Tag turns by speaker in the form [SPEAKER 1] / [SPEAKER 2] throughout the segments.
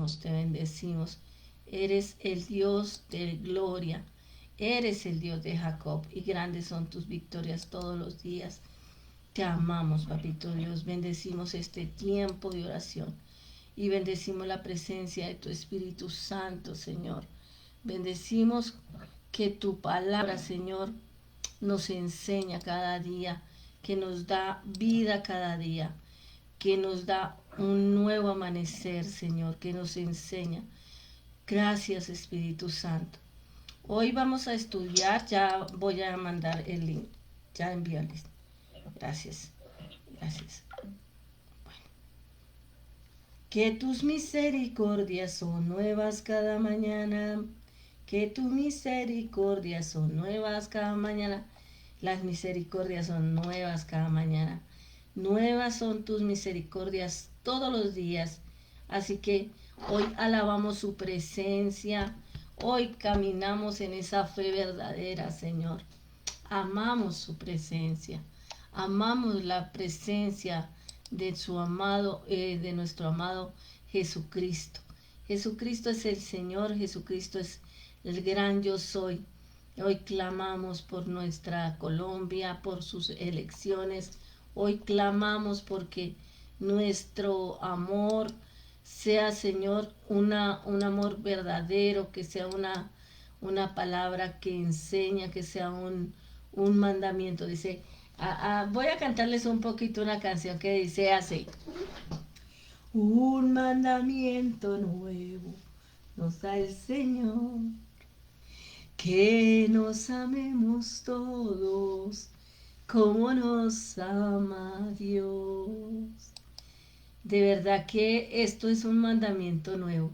[SPEAKER 1] alabamos, te bendecimos. Eres el Dios de gloria, eres el Dios de Jacob y grandes son tus victorias todos los días. Te amamos, papito Dios, bendecimos este tiempo de oración y bendecimos la presencia de tu Espíritu Santo, Señor. Bendecimos que tu palabra, Señor, nos enseña cada día, que nos da vida cada día, que nos da un nuevo amanecer, Señor, que nos enseña. Gracias, Espíritu Santo. Hoy vamos a estudiar, ya voy a mandar el link, ya envíales. Gracias, gracias. Bueno. Que tus misericordias son nuevas cada mañana, que tus misericordias son nuevas cada mañana. Las misericordias son nuevas cada mañana. Nuevas son tus misericordias todos los días. Así que hoy alabamos su presencia. Hoy caminamos en esa fe verdadera, Señor. Amamos su presencia. Amamos la presencia de su amado, de nuestro amado Jesucristo. Jesucristo es el Señor. Jesucristo es el gran yo soy. Hoy clamamos por nuestra Colombia, por sus elecciones. Hoy clamamos porque nuestro amor sea, Señor, un amor verdadero, que sea una palabra que enseña, que sea un mandamiento. Dice, voy a cantarles un poquito una canción que dice así. Un mandamiento nuevo nos da el Señor, que nos amemos todos como nos ama Dios. De verdad que esto es un mandamiento nuevo.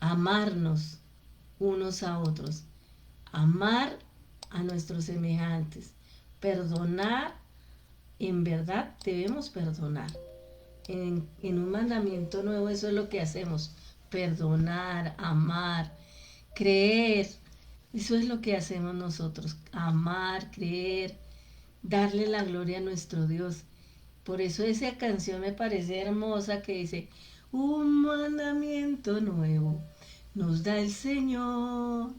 [SPEAKER 1] Amarnos unos a otros. Amar a nuestros semejantes. Perdonar. En verdad debemos perdonar. En un mandamiento nuevo eso es lo que hacemos. Perdonar, amar, creer. Eso es lo que hacemos nosotros. Amar, creer, darle la gloria a nuestro Dios. Por eso esa canción me parece hermosa que dice, un mandamiento nuevo nos da el Señor,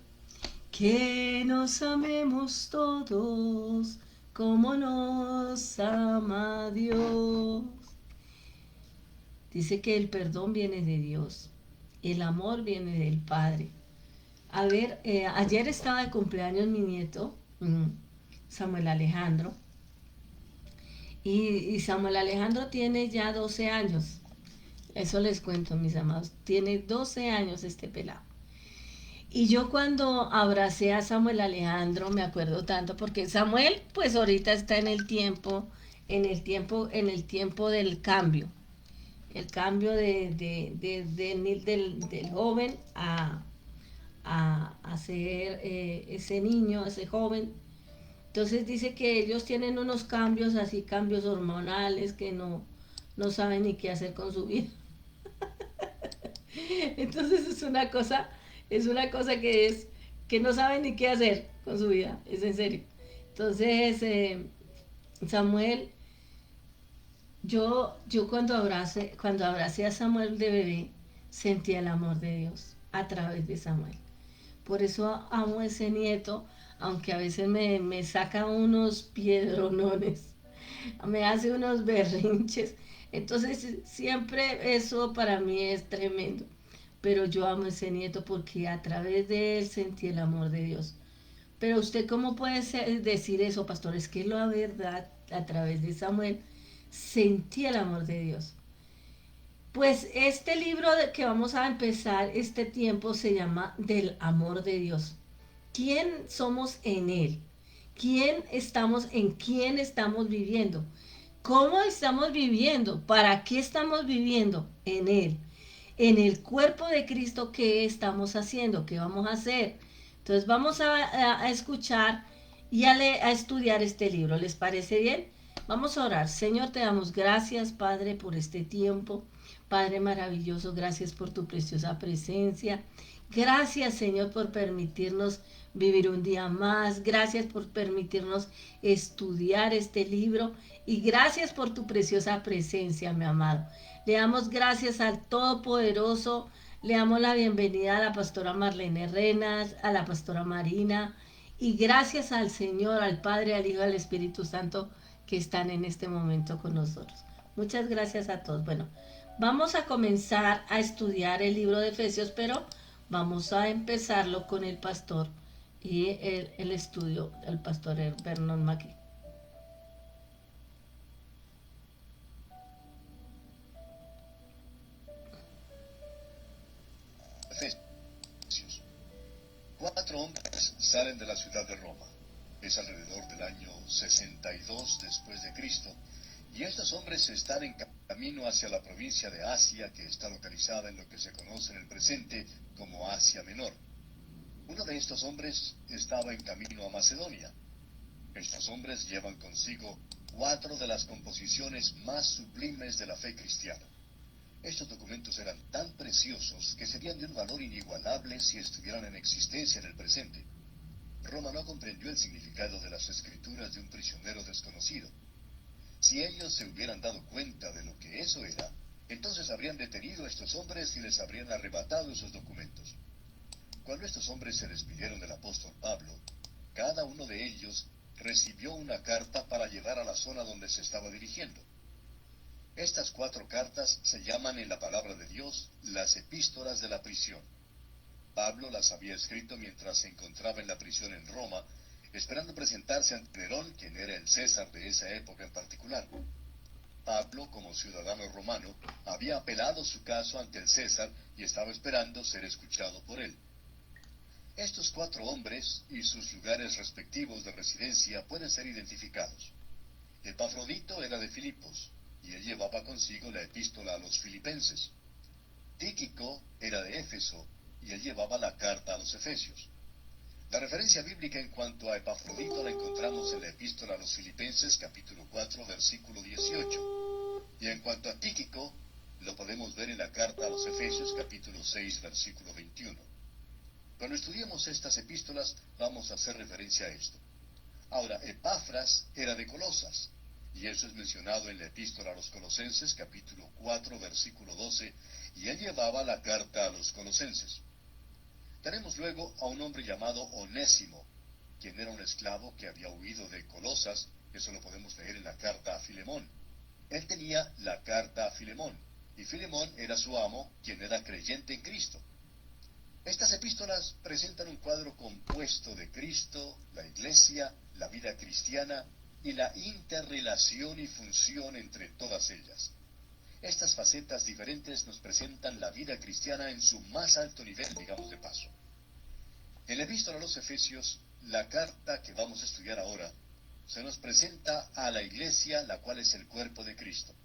[SPEAKER 1] que nos amemos todos como nos ama Dios. Dice que el perdón viene de Dios, el amor viene del Padre. A ver, ayer estaba de cumpleaños mi nieto, Samuel Alejandro, y Samuel Alejandro tiene ya 12 años. Eso les cuento, mis amados. Tiene 12 años este pelado. Y yo cuando abracé a Samuel Alejandro me acuerdo tanto porque Samuel pues ahorita está en el tiempo del cambio. El cambio del joven a ser ese niño, ese joven. Entonces dice que ellos tienen unos cambios así, cambios hormonales que no saben ni qué hacer con su vida. Entonces es una cosa que no saben ni qué hacer con su vida, es en serio. Entonces, Samuel, yo cuando abracé a Samuel de bebé, sentí el amor de Dios a través de Samuel. Por eso amo a ese nieto, aunque a veces me saca unos piedronones, me hace unos berrinches. Entonces siempre eso para mí es tremendo. Pero yo amo a ese nieto porque a través de él sentí el amor de Dios. Pero usted cómo puede decir eso, pastor, es que la verdad, a través de Samuel, sentí el amor de Dios. Pues este libro que vamos a empezar este tiempo se llama Del amor de Dios. ¿Quién somos en Él? ¿Quién estamos viviendo? ¿Cómo estamos viviendo? ¿Para qué estamos viviendo en Él? En el cuerpo de Cristo, ¿qué estamos haciendo? ¿Qué vamos a hacer? Entonces vamos a escuchar y a estudiar este libro. ¿Les parece bien? Vamos a orar. Señor, te damos gracias, Padre, por este tiempo, Padre maravilloso, gracias por tu preciosa presencia. Gracias, Señor, por permitirnos vivir un día más. Gracias por permitirnos estudiar este libro. Y gracias por tu preciosa presencia, mi amado. Le damos gracias al Todopoderoso. Le damos la bienvenida a la pastora Marlene Renas, a la pastora Marina. Y gracias al Señor, al Padre, al Hijo, al Espíritu Santo que están en este momento con nosotros. Muchas gracias a todos. Bueno, vamos a comenzar a estudiar el libro de Efesios, pero vamos a empezarlo con el pastor y el estudio del pastor Vernon McGee.
[SPEAKER 2] Efesios. 4 hombres salen de la ciudad de Roma. Es alrededor del año 62 después de Cristo, y estos hombres están en camino hacia la provincia de Asia, que está localizada en lo que se conoce en el presente como Asia Menor. Uno de estos hombres estaba en camino a Macedonia. Estos hombres llevan consigo 4 de las composiciones más sublimes de la fe cristiana. Estos documentos eran tan preciosos que serían de un valor inigualable si estuvieran en existencia en el presente. Roma no comprendió el significado de las escrituras de un prisionero desconocido. Si ellos se hubieran dado cuenta de lo que eso era, entonces habrían detenido a estos hombres y les habrían arrebatado esos documentos. Cuando estos hombres se despidieron del apóstol Pablo, cada uno de ellos recibió una carta para llevar a la zona donde se estaba dirigiendo. Estas 4 cartas se llaman en la palabra de Dios las epístolas de la prisión. Pablo las había escrito mientras se encontraba en la prisión en Roma, esperando presentarse ante Nerón, quien era el César de esa época en particular. Pablo, como ciudadano romano, había apelado su caso ante el César y estaba esperando ser escuchado por él. Estos 4 hombres y sus lugares respectivos de residencia pueden ser identificados. Epafrodito era de Filipos, y él llevaba consigo la epístola a los filipenses. Tíquico era de Éfeso, y él llevaba la carta a los efesios. La referencia bíblica en cuanto a Epafrodito la encontramos en la epístola a los filipenses, capítulo 4, versículo 18. Y en cuanto a Tíquico, lo podemos ver en la carta a los efesios, capítulo 6, versículo 21. Cuando estudiemos estas epístolas, vamos a hacer referencia a esto. Ahora, Epafras era de Colosas, y eso es mencionado en la epístola a los Colosenses, capítulo 4, versículo 12, y él llevaba la carta a los Colosenses. Tenemos luego a un hombre llamado Onésimo, quien era un esclavo que había huido de Colosas. Eso lo podemos leer en la carta a Filemón. Él tenía la carta a Filemón, y Filemón era su amo, quien era creyente en Cristo. Estas epístolas presentan un cuadro compuesto de Cristo, la Iglesia, la vida cristiana y la interrelación y función entre todas ellas. Estas facetas diferentes nos presentan la vida cristiana en su más alto nivel, digamos de paso. En la epístola a los Efesios, la carta que vamos a estudiar ahora, se nos presenta a la iglesia, la cual es el cuerpo de Cristo.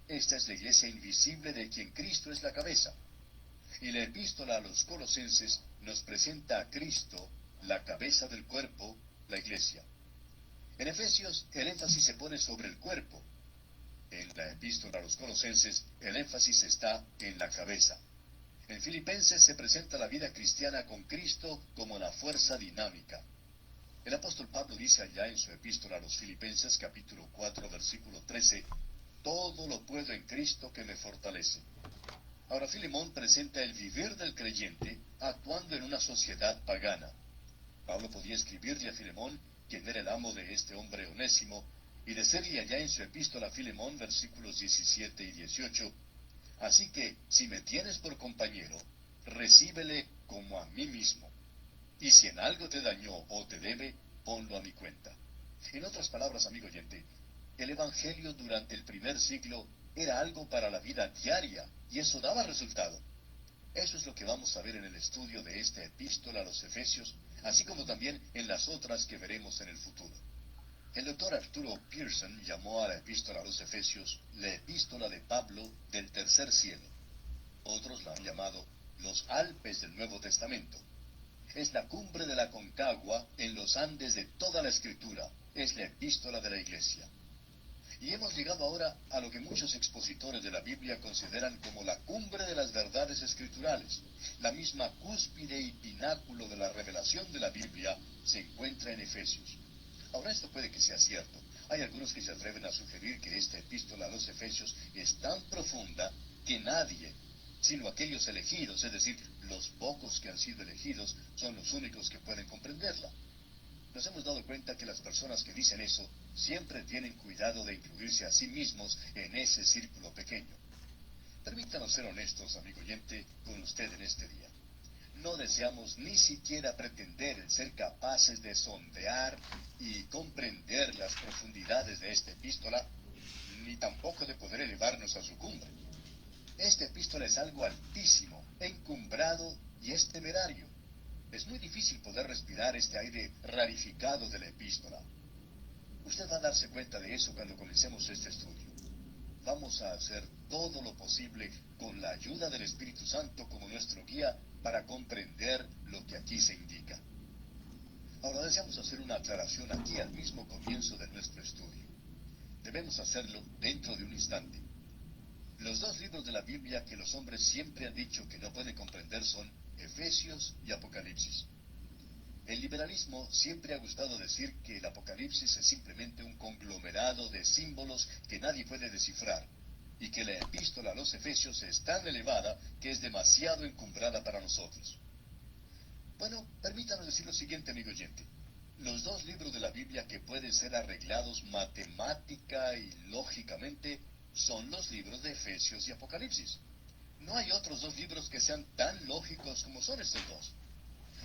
[SPEAKER 2] Esta es la iglesia invisible de quien Cristo es la cabeza. Y la epístola a los Colosenses nos presenta a Cristo, la cabeza del cuerpo, la iglesia. En Efesios, el énfasis se pone sobre el cuerpo. En la epístola a los Colosenses, el énfasis está en la cabeza. En Filipenses se presenta la vida cristiana con Cristo como la fuerza dinámica. El apóstol Pablo dice allá en su epístola a los Filipenses, capítulo 4, versículo 13, todo lo puedo en Cristo que me fortalece. Ahora Filemón presenta el vivir del creyente actuando en una sociedad pagana. Pablo podía escribirle a Filemón, quien era el amo de este hombre Onésimo, y decirle allá en su epístola a Filemón, versículos 17 y 18, así que, si me tienes por compañero, recíbele como a mí mismo. Y si en algo te dañó o te debe, ponlo a mi cuenta. En otras palabras, amigo oyente, el Evangelio durante el primer siglo era algo para la vida diaria, y eso daba resultado. Eso es lo que vamos a ver en el estudio de esta epístola a los Efesios, así como también en las otras que veremos en el futuro. El doctor Arturo Pearson llamó a la epístola a los Efesios la epístola de Pablo del tercer cielo. Otros la han llamado los Alpes del Nuevo Testamento. Es la cumbre de la Concagua en los Andes de toda la Escritura. Es la epístola de la Iglesia. Y hemos llegado ahora a lo que muchos expositores de la Biblia consideran como la cumbre de las verdades escriturales. La misma cúspide y pináculo de la revelación de la Biblia se encuentra en Efesios. Ahora, esto puede que sea cierto. Hay algunos que se atreven a sugerir que esta epístola a los Efesios es tan profunda que nadie, sino aquellos elegidos, es decir, los pocos que han sido elegidos, son los únicos que pueden comprenderla. Nos hemos dado cuenta que las personas que dicen eso siempre tienen cuidado de incluirse a sí mismos en ese círculo pequeño. Permítanos ser honestos, amigo oyente, con usted en este día. No deseamos ni siquiera pretender el ser capaces de sondear y comprender las profundidades de esta epístola, ni tampoco de poder elevarnos a su cumbre. Esta epístola es algo altísimo, encumbrado y es temerario. Es muy difícil poder respirar este aire rarificado de la epístola. Usted va a darse cuenta de eso cuando comencemos este estudio. Vamos a hacer todo lo posible con la ayuda del Espíritu Santo como nuestro guía para comprender lo que aquí se indica. Ahora deseamos hacer una aclaración aquí al mismo comienzo de nuestro estudio. Debemos hacerlo dentro de un instante. Los dos libros de la Biblia que los hombres siempre han dicho que no pueden comprender son Efesios y Apocalipsis. El liberalismo siempre ha gustado decir que el Apocalipsis es simplemente un conglomerado de símbolos que nadie puede descifrar, y que la epístola a los Efesios es tan elevada que es demasiado encumbrada para nosotros. Bueno, permítanos decir lo siguiente, amigo oyente. Los dos libros de la Biblia que pueden ser arreglados matemática y lógicamente son los libros de Efesios y Apocalipsis. No hay otros dos libros que sean tan lógicos como son estos dos.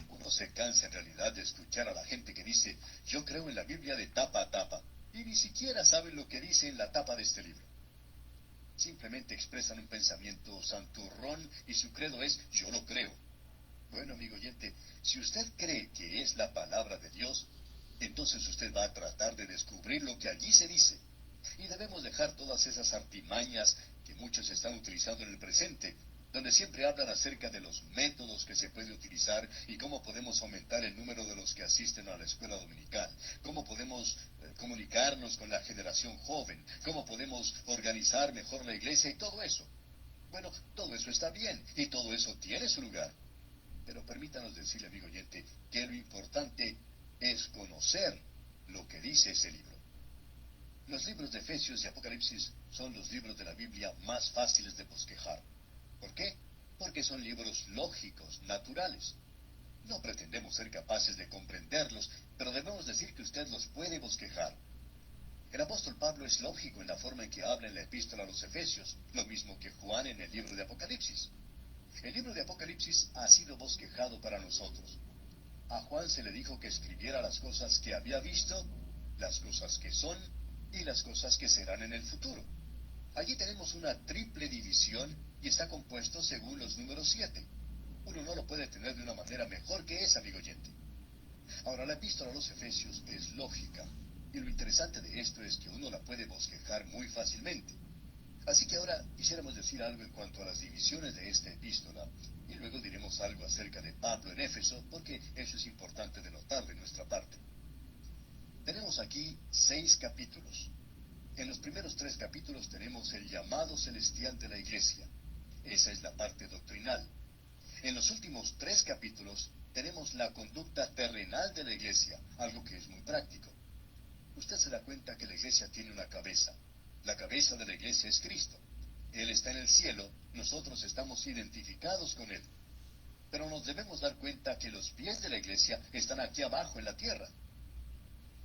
[SPEAKER 2] Uno se cansa en realidad de escuchar a la gente que dice, yo creo en la Biblia de tapa a tapa, y ni siquiera saben lo que dice en la tapa de este libro. Simplemente expresan un pensamiento santurrón y su credo es, yo lo creo. Bueno, amigo oyente, si usted cree que es la palabra de Dios, entonces usted va a tratar de descubrir lo que allí se dice. Y debemos dejar todas esas artimañas que muchos están utilizando en el presente, donde siempre hablan acerca de los métodos que se puede utilizar y cómo podemos aumentar el número de los que asisten a la escuela dominical, cómo podemos comunicarnos con la generación joven, cómo podemos organizar mejor la iglesia y todo eso. Bueno, todo eso está bien y todo eso tiene su lugar. Pero permítanos decirle, amigo oyente, que lo importante es conocer lo que dice ese libro. Los libros de Efesios y Apocalipsis son los libros de la Biblia más fáciles de bosquejar. ¿Por qué? Porque son libros lógicos, naturales. No pretendemos ser capaces de comprenderlos, pero debemos decir que usted los puede bosquejar. El apóstol Pablo es lógico en la forma en que habla en la epístola a los Efesios, lo mismo que Juan en el libro de Apocalipsis. El libro de Apocalipsis ha sido bosquejado para nosotros. A Juan se le dijo que escribiera las cosas que había visto, las cosas que son y las cosas que serán en el futuro. Allí tenemos una triple división y está compuesto según los números 7. Uno no lo puede tener de una manera mejor que esa, amigo oyente. Ahora, la epístola a los Efesios es lógica, y lo interesante de esto es que uno la puede bosquejar muy fácilmente. Así que ahora quisiéramos decir algo en cuanto a las divisiones de esta epístola, y luego diremos algo acerca de Pablo en Éfeso, porque eso es importante de notar de nuestra parte. Tenemos aquí 6 capítulos. En los primeros 3 capítulos tenemos el llamado celestial de la iglesia. Esa es la parte doctrinal. En los últimos 3 capítulos tenemos la conducta terrenal de la iglesia, algo que es muy práctico. Usted se da cuenta que la iglesia tiene una cabeza. La cabeza de la iglesia es Cristo. Él está en el cielo, nosotros estamos identificados con Él. Pero nos debemos dar cuenta que los pies de la iglesia están aquí abajo en la tierra.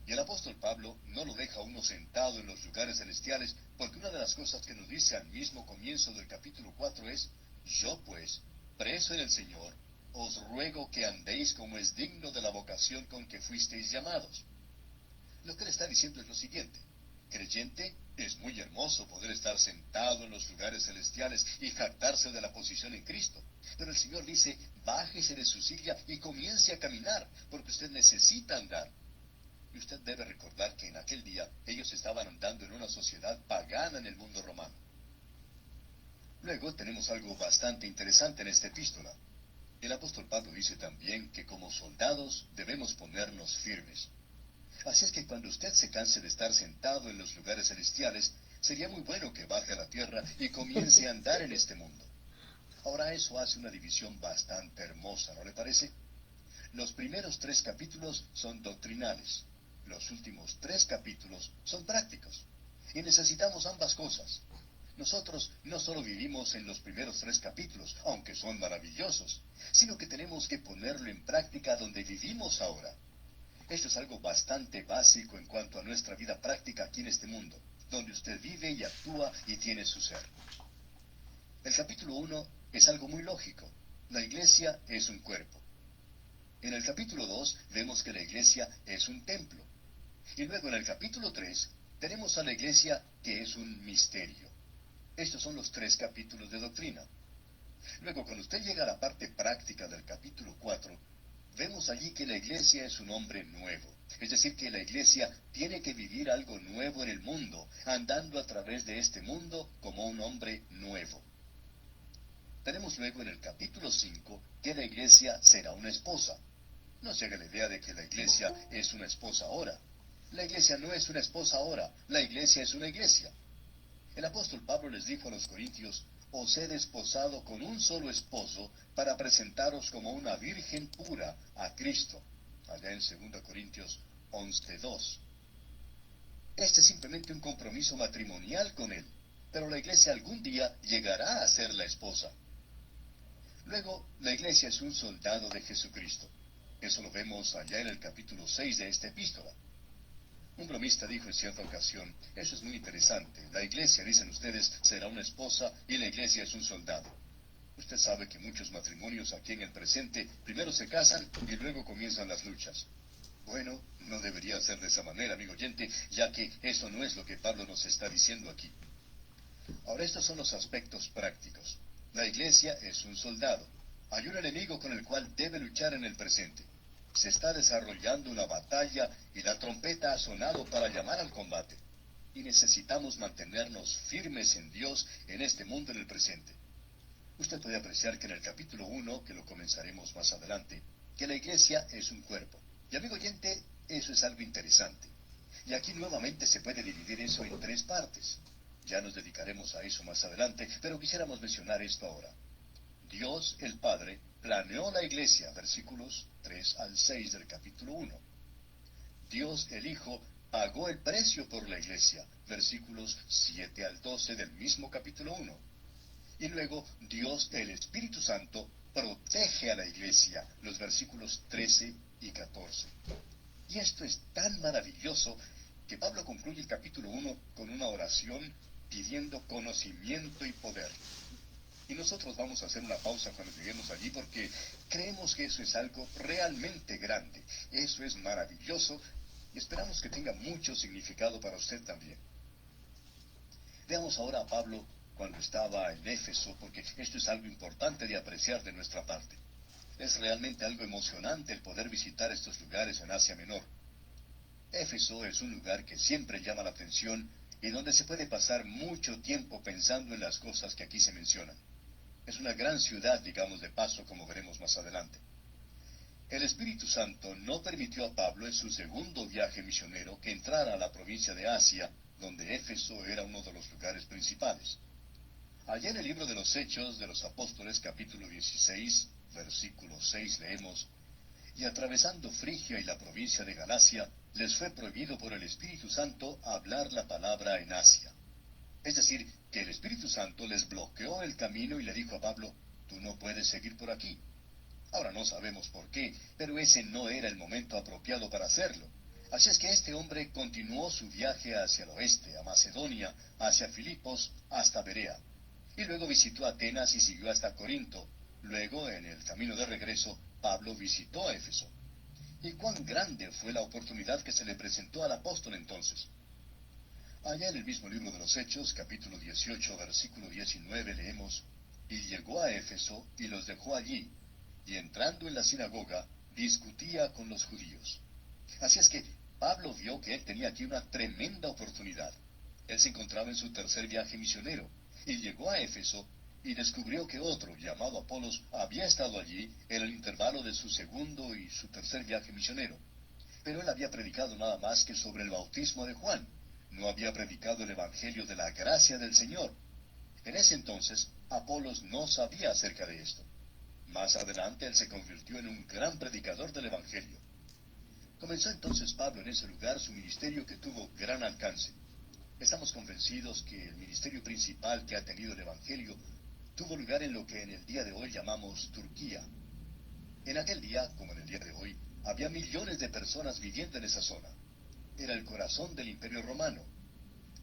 [SPEAKER 2] Y el apóstol Pablo no lo deja uno sentado en los lugares celestiales, porque una de las cosas que nos dice al mismo comienzo del capítulo 4 es, yo pues, preso en el Señor, os ruego que andéis como es digno de la vocación con que fuisteis llamados. Lo que él está diciendo es lo siguiente: creyente, es muy hermoso poder estar sentado en los lugares celestiales y jactarse de la posición en Cristo. Pero el Señor dice, bájese de su silla y comience a caminar, porque usted necesita andar. Y usted debe recordar que en aquel día ellos estaban andando en una sociedad pagana en el mundo romano. Luego tenemos algo bastante interesante en esta epístola. El apóstol Pablo dice también que como soldados debemos ponernos firmes. Así es que cuando usted se canse de estar sentado en los lugares celestiales, sería muy bueno que baje a la tierra y comience a andar en este mundo. Ahora eso hace una división bastante hermosa, ¿no le parece? Los primeros 3 capítulos son doctrinales. Los últimos 3 capítulos son prácticos. Y necesitamos ambas cosas. Nosotros no solo vivimos en los primeros 3 capítulos, aunque son maravillosos, sino que tenemos que ponerlo en práctica donde vivimos ahora. Esto es algo bastante básico en cuanto a nuestra vida práctica aquí en este mundo, donde usted vive y actúa y tiene su ser. El capítulo 1 es algo muy lógico. La iglesia es un cuerpo. En el capítulo 2 vemos que la iglesia es un templo. Y luego en el capítulo 3 tenemos a la iglesia que es un misterio. Estos son los 3 capítulos de doctrina. Luego, cuando usted llega a la parte práctica del capítulo 4, vemos allí que la iglesia es un hombre nuevo. Es decir, que la iglesia tiene que vivir algo nuevo en el mundo, andando a través de este mundo como un hombre nuevo. Tenemos luego en el capítulo 5 que la iglesia será una esposa. No se haga la idea de que la iglesia es una esposa ahora. La iglesia no es una esposa ahora, la iglesia es una iglesia. El apóstol Pablo les dijo a los corintios: os he desposado con un solo esposo para presentaros como una virgen pura a Cristo. Allá en 2 Corintios 11:2. Este es simplemente un compromiso matrimonial con él, pero la iglesia algún día llegará a ser la esposa. Luego, la iglesia es un soldado de Jesucristo. Eso lo vemos allá en el capítulo 6 de esta epístola. Un bromista dijo en cierta ocasión: eso es muy interesante. La iglesia, dicen ustedes, será una esposa y la iglesia es un soldado. Usted sabe que muchos matrimonios aquí en el presente primero se casan y luego comienzan las luchas. Bueno, no debería ser de esa manera, amigo oyente, ya que eso no es lo que Pablo nos está diciendo aquí. Ahora, estos son los aspectos prácticos. La iglesia es un soldado. Hay un enemigo con el cual debe luchar en el presente. Se está desarrollando una batalla y la trompeta ha sonado para llamar al combate. Y necesitamos mantenernos firmes en Dios en este mundo en el presente. Usted puede apreciar que en el capítulo 1, que lo comenzaremos más adelante, que la iglesia es un cuerpo. Y amigo oyente, eso es algo interesante. Y aquí nuevamente se puede dividir eso en 3 partes. Ya nos dedicaremos a eso más adelante, pero quisiéramos mencionar esto ahora. Dios, el Padre, planeó la iglesia, versículos 3 al 6 del capítulo 1. Dios, el Hijo, pagó el precio por la iglesia, versículos 7 al 12 del mismo capítulo 1. Y luego, Dios, el Espíritu Santo, protege a la iglesia, los versículos 13 y 14. Y esto es tan maravilloso que Pablo concluye el capítulo 1 con una oración pidiendo conocimiento y poder. Y nosotros vamos a hacer una pausa cuando lleguemos allí porque creemos que eso es algo realmente grande. Eso es maravilloso y esperamos que tenga mucho significado para usted también. Veamos ahora a Pablo cuando estaba en Éfeso, porque esto es algo importante de apreciar de nuestra parte. Es realmente algo emocionante el poder visitar estos lugares en Asia Menor. Éfeso es un lugar que siempre llama la atención y donde se puede pasar mucho tiempo pensando en las cosas que aquí se mencionan. Es una gran ciudad, digamos de paso, como veremos más adelante. El Espíritu Santo no permitió a Pablo en su segundo viaje misionero que entrara a la provincia de Asia, donde Éfeso era uno de los lugares principales. Allá en el libro de los Hechos de los Apóstoles, capítulo 16, versículo 6, leemos: y atravesando Frigia y la provincia de Galacia, les fue prohibido por el Espíritu Santo hablar la palabra en Asia. Es decir, que el Espíritu Santo les bloqueó el camino y le dijo a Pablo: tú no puedes seguir por aquí. Ahora no sabemos por qué, pero ese no era el momento apropiado para hacerlo. Así es que este hombre continuó su viaje hacia el oeste, a Macedonia, hacia Filipos, hasta Berea. Y luego visitó Atenas y siguió hasta Corinto. Luego, en el camino de regreso, Pablo visitó a Éfeso. ¿Y cuán grande fue la oportunidad que se le presentó al apóstol entonces? Allá en el mismo libro de los Hechos, capítulo 18, versículo 19, leemos: y llegó a Éfeso y los dejó allí, y entrando en la sinagoga, discutía con los judíos. Así es que Pablo vio que él tenía aquí una tremenda oportunidad. Él se encontraba en su tercer viaje misionero, y llegó a Éfeso, y descubrió que otro, llamado Apolos, había estado allí en el intervalo de su segundo y su tercer viaje misionero. Pero él había predicado nada más que sobre el bautismo de Juan. No había predicado el Evangelio de la gracia del Señor. En ese entonces, Apolos no sabía acerca de esto. Más adelante, él se convirtió en un gran predicador del Evangelio. Comenzó entonces Pablo en ese lugar su ministerio que tuvo gran alcance. Estamos convencidos que el ministerio principal que ha tenido el Evangelio tuvo lugar en lo que en el día de hoy llamamos Turquía. En aquel día, como en el día de hoy, había millones de personas viviendo en esa zona. Era el corazón del Imperio Romano.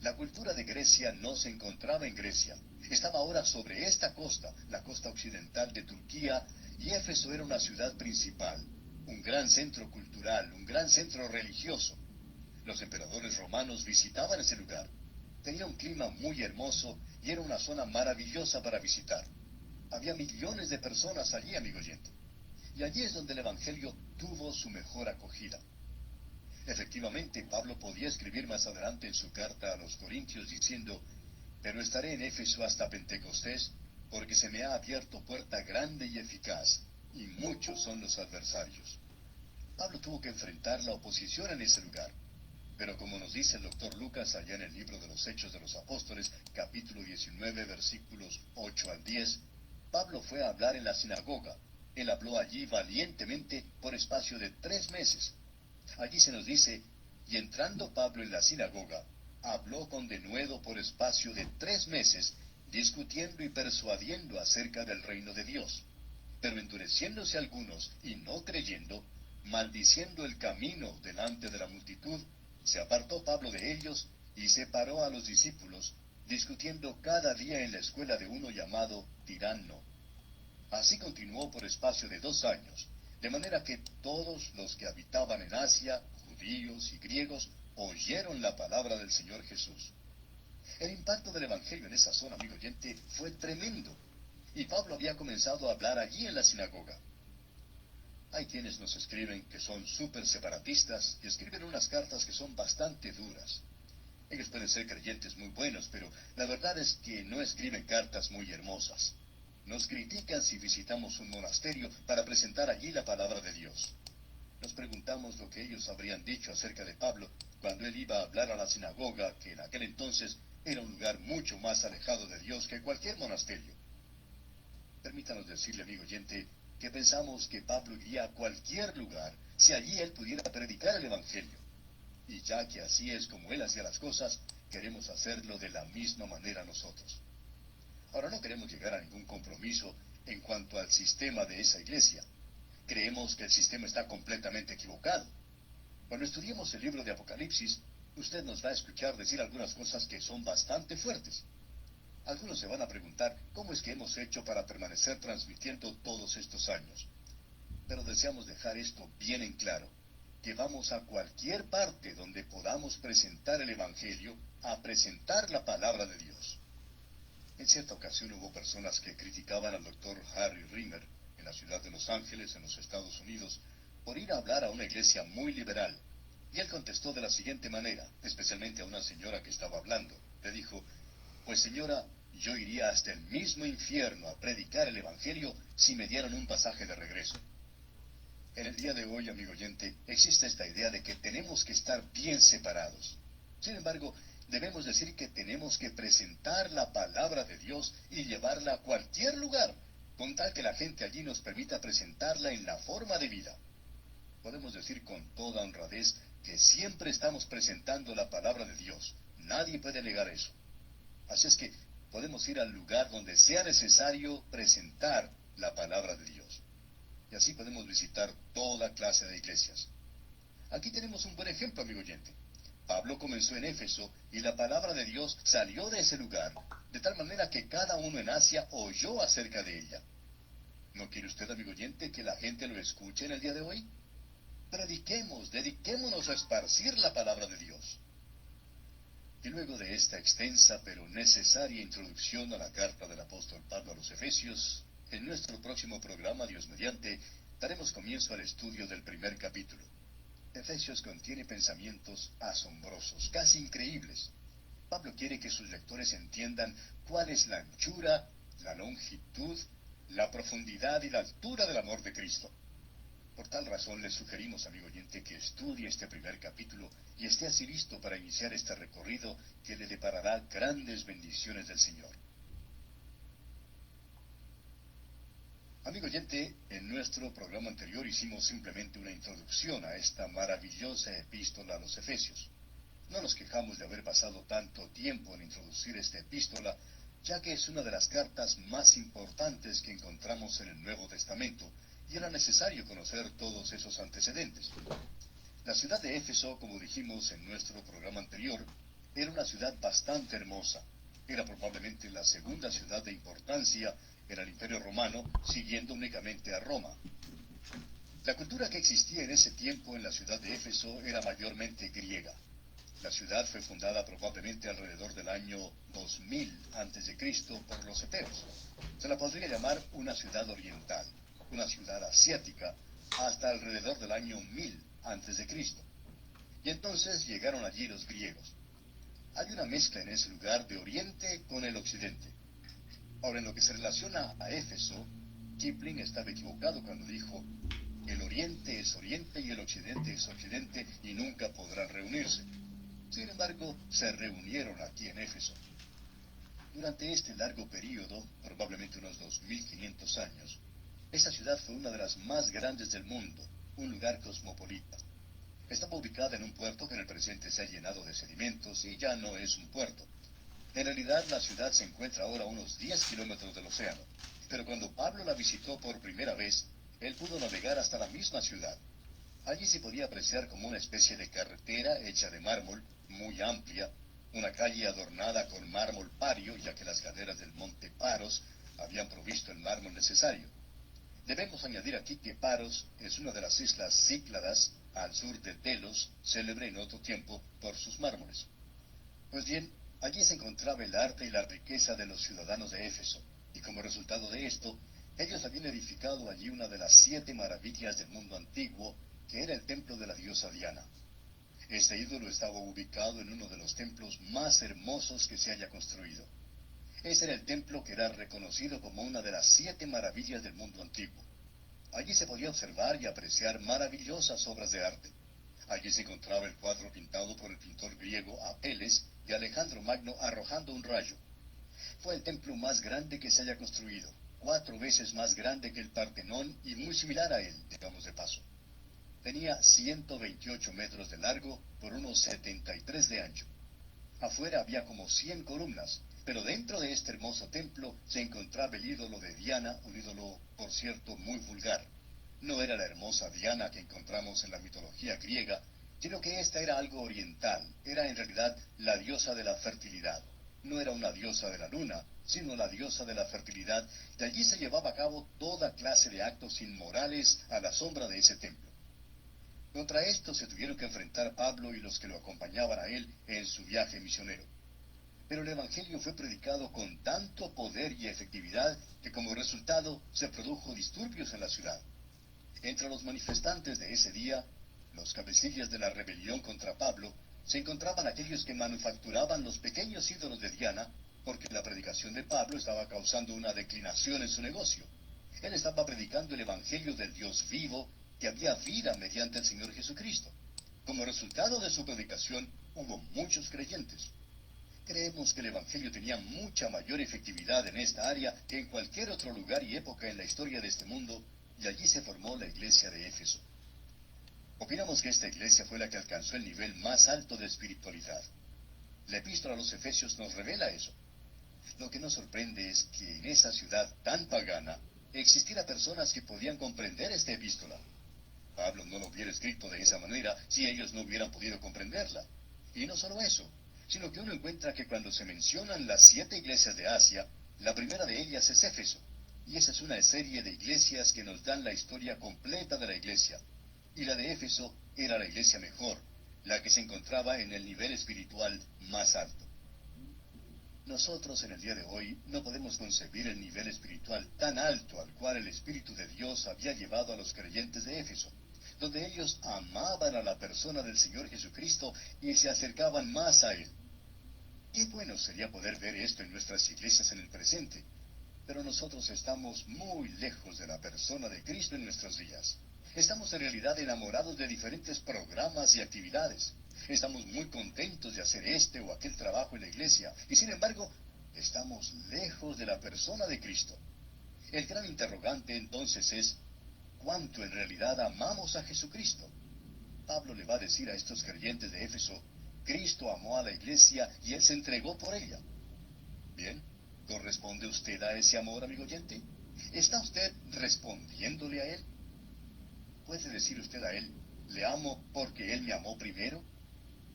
[SPEAKER 2] La cultura de Grecia no se encontraba en Grecia. Estaba ahora sobre esta costa, la costa occidental de Turquía, y Éfeso era una ciudad principal, un gran centro cultural, un gran centro religioso. Los emperadores romanos visitaban ese lugar. Tenía un clima muy hermoso y era una zona maravillosa para visitar. Había millones de personas allí, amigo oyente. Y allí es donde el Evangelio tuvo su mejor acogida. Efectivamente, Pablo podía escribir más adelante en su carta a los Corintios diciendo: pero estaré en Éfeso hasta Pentecostés, porque se me ha abierto puerta grande y eficaz, y muchos son los adversarios. Pablo tuvo que enfrentar la oposición en ese lugar. Pero como nos dice el doctor Lucas allá en el libro de los Hechos de los Apóstoles, capítulo 19, versículos 8 al 10, Pablo fue a hablar en la sinagoga. Él habló allí valientemente por espacio de 3 meses. Allí se nos dice: y entrando Pablo en la sinagoga, habló con denuedo por espacio de 3 meses, discutiendo y persuadiendo acerca del reino de Dios. Pero endureciéndose algunos y no creyendo, maldiciendo el camino delante de la multitud, se apartó Pablo de ellos y separó a los discípulos, discutiendo cada día en la escuela de uno llamado Tirano. Así continuó por espacio de 2 años, de manera que todos los que habitaban en Asia, judíos y griegos, oyeron la palabra del Señor Jesús. El impacto del Evangelio en esa zona, amigo oyente, fue tremendo, y Pablo había comenzado a hablar allí en la sinagoga. Hay quienes nos escriben que son súper separatistas y escriben unas cartas que son bastante duras. Ellos pueden ser creyentes muy buenos, pero la verdad es que no escriben cartas muy hermosas. Nos critican si visitamos un monasterio para presentar allí la palabra de Dios. Nos preguntamos lo que ellos habrían dicho acerca de Pablo cuando él iba a hablar a la sinagoga, que en aquel entonces era un lugar mucho más alejado de Dios que cualquier monasterio. Permítanos decirle, amigo oyente, que pensamos que Pablo iría a cualquier lugar si allí él pudiera predicar el Evangelio. Y ya que así es como él hacía las cosas, queremos hacerlo de la misma manera nosotros. Ahora, no queremos llegar a ningún compromiso en cuanto al sistema de esa iglesia. Creemos que el sistema está completamente equivocado. Cuando estudiemos el libro de Apocalipsis, usted nos va a escuchar decir algunas cosas que son bastante fuertes. Algunos se van a preguntar cómo es que hemos hecho para permanecer transmitiendo todos estos años. Pero deseamos dejar esto bien en claro, que vamos a cualquier parte donde podamos presentar el Evangelio, a presentar la palabra de Dios. En cierta ocasión hubo personas que criticaban al doctor Harry Rimmer en la ciudad de Los Ángeles, en los Estados Unidos, por ir a hablar a una iglesia muy liberal. Y él contestó de la siguiente manera, especialmente a una señora que estaba hablando. Le dijo: pues señora, yo iría hasta el mismo infierno a predicar el Evangelio si me dieran un pasaje de regreso. En el día de hoy, amigo oyente, existe esta idea de que tenemos que estar bien separados. Sin embargo, debemos decir que tenemos que presentar la palabra de Dios y llevarla a cualquier lugar, con tal que la gente allí nos permita presentarla en la forma de vida. Podemos decir con toda honradez que siempre estamos presentando la palabra de Dios. Nadie puede negar eso. Así es que podemos ir al lugar donde sea necesario presentar la palabra de Dios. Y así podemos visitar toda clase de iglesias. Aquí tenemos un buen ejemplo, amigo oyente. Pablo comenzó en Éfeso y la palabra de Dios salió de ese lugar, de tal manera que cada uno en Asia oyó acerca de ella. ¿No quiere usted, amigo oyente, que la gente lo escuche en el día de hoy? Prediquemos, dediquémonos a esparcir la palabra de Dios. Y luego de esta extensa pero necesaria introducción a la carta del apóstol Pablo a los Efesios, en nuestro próximo programa, Dios mediante, daremos comienzo al estudio del primer capítulo. Efesios contiene pensamientos asombrosos, casi increíbles. Pablo quiere que sus lectores entiendan cuál es la anchura, la longitud, la profundidad y la altura del amor de Cristo. Por tal razón le sugerimos, amigo oyente, que estudie este primer capítulo y esté así listo para iniciar este recorrido que le deparará grandes bendiciones del Señor. Amigo oyente, en nuestro programa anterior hicimos simplemente una introducción a esta maravillosa epístola a los Efesios. No nos quejamos de haber pasado tanto tiempo en introducir esta epístola, ya que es una de las cartas más importantes que encontramos en el Nuevo Testamento, y era necesario conocer todos esos antecedentes. La ciudad de Éfeso, como dijimos en nuestro programa anterior, era una ciudad bastante hermosa. Era probablemente la segunda ciudad de importancia en el Imperio Romano, siguiendo únicamente a Roma. La cultura que existía en ese tiempo en la ciudad de Éfeso era mayormente griega. La ciudad fue fundada probablemente alrededor del año 2000 a.C. por los eteos. Se la podría llamar una ciudad oriental, una ciudad asiática, hasta alrededor del año 1000 a.C. Y entonces llegaron allí los griegos. Hay una mezcla en ese lugar de Oriente con el Occidente. Ahora, en lo que se relaciona a Éfeso, Kipling estaba equivocado cuando dijo: el Oriente es Oriente y el Occidente es Occidente y nunca podrán reunirse. Sin embargo, se reunieron aquí en Éfeso. Durante este largo período, probablemente unos 2500 años, esta ciudad fue una de las más grandes del mundo, un lugar cosmopolita. Estaba ubicada en un puerto que en el presente se ha llenado de sedimentos y ya no es un puerto. En realidad, la ciudad se encuentra ahora a unos 10 kilómetros del océano, pero cuando Pablo la visitó por primera vez, él pudo navegar hasta la misma ciudad. Allí se podía apreciar como una especie de carretera hecha de mármol, muy amplia, una calle adornada con mármol pario, ya que las laderas del monte Paros habían provisto el mármol necesario. Debemos añadir aquí que Paros es una de las islas Cícladas, al sur de Delos, célebre en otro tiempo por sus mármoles. Pues bien, allí se encontraba el arte y la riqueza de los ciudadanos de Éfeso, y como resultado de esto, ellos habían edificado allí una de las 7 maravillas del mundo antiguo, que era el templo de la diosa Diana. Este ídolo estaba ubicado en uno de los templos más hermosos que se haya construido. Ese era el templo que era reconocido como una de las 7 maravillas del mundo antiguo. Allí se podía observar y apreciar maravillosas obras de arte. Allí se encontraba el cuadro pintado por el pintor griego Apeles de Alejandro Magno arrojando un rayo. Fue el templo más grande que se haya construido, 4 veces más grande que el Partenón y muy similar a él, digamos de paso. Tenía 128 metros de largo por unos 73 de ancho. Afuera había como 100 columnas, pero dentro de este hermoso templo se encontraba el ídolo de Diana, un ídolo, por cierto, muy vulgar. No era la hermosa Diana que encontramos en la mitología griega, sino que esta era algo oriental, era en realidad la diosa de la fertilidad. No era una diosa de la luna, sino la diosa de la fertilidad, y allí se llevaba a cabo toda clase de actos inmorales a la sombra de ese templo. Contra esto se tuvieron que enfrentar Pablo y los que lo acompañaban a él en su viaje misionero. Pero el Evangelio fue predicado con tanto poder y efectividad que como resultado se produjo disturbios en la ciudad. Entre los manifestantes de ese día, los cabecillas de la rebelión contra Pablo, se encontraban aquellos que manufacturaban los pequeños ídolos de Diana, porque la predicación de Pablo estaba causando una declinación en su negocio. Él estaba predicando el Evangelio del Dios vivo, que había vida mediante el Señor Jesucristo. Como resultado de su predicación, hubo muchos creyentes. Creemos que el Evangelio tenía mucha mayor efectividad en esta área que en cualquier otro lugar y época en la historia de este mundo, y allí se formó la iglesia de Éfeso. Opinamos que esta iglesia fue la que alcanzó el nivel más alto de espiritualidad. La epístola a los Efesios nos revela eso. Lo que nos sorprende es que en esa ciudad tan pagana existiera personas que podían comprender esta epístola. Pablo no lo hubiera escrito de esa manera si ellos no hubieran podido comprenderla. Y no solo eso, sino que uno encuentra que cuando se mencionan las 7 iglesias de Asia, la primera de ellas es Éfeso. Y esa es una serie de iglesias que nos dan la historia completa de la iglesia. Y la de Éfeso era la iglesia mejor, la que se encontraba en el nivel espiritual más alto. Nosotros en el día de hoy no podemos concebir el nivel espiritual tan alto al cual el Espíritu de Dios había llevado a los creyentes de Éfeso, donde ellos amaban a la persona del Señor Jesucristo y se acercaban más a Él. Qué bueno sería poder ver esto en nuestras iglesias en el presente, pero nosotros estamos muy lejos de la persona de Cristo en nuestros días. Estamos en realidad enamorados de diferentes programas y actividades. Estamos muy contentos de hacer este o aquel trabajo en la iglesia, y sin embargo, estamos lejos de la persona de Cristo. El gran interrogante entonces es, ¿cuánto en realidad amamos a Jesucristo? Pablo le va a decir a estos creyentes de Éfeso, Cristo amó a la iglesia y Él se entregó por ella. Bien, ¿corresponde usted a ese amor, amigo oyente? ¿Está usted respondiéndole a Él? ¿Puede decir usted a Él, le amo porque Él me amó primero?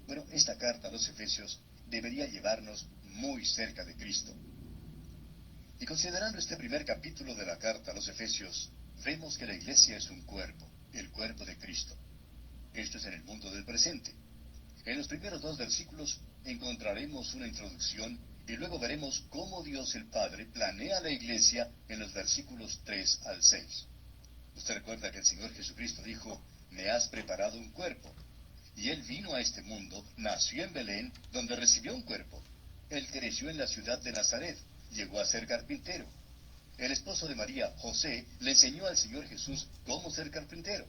[SPEAKER 2] Bueno, esta carta a los Efesios debería llevarnos muy cerca de Cristo. Y considerando este primer capítulo de la carta a los Efesios, vemos que la iglesia es un cuerpo, el cuerpo de Cristo. Esto es en el mundo del presente. En los primeros 2 versículos encontraremos una introducción y luego veremos cómo Dios el Padre planea la iglesia en los versículos 3 al 6. Usted recuerda que el Señor Jesucristo dijo, me has preparado un cuerpo. Y Él vino a este mundo, nació en Belén, donde recibió un cuerpo. Él creció en la ciudad de Nazaret, llegó a ser carpintero. El esposo de María, José, le enseñó al Señor Jesús cómo ser carpintero.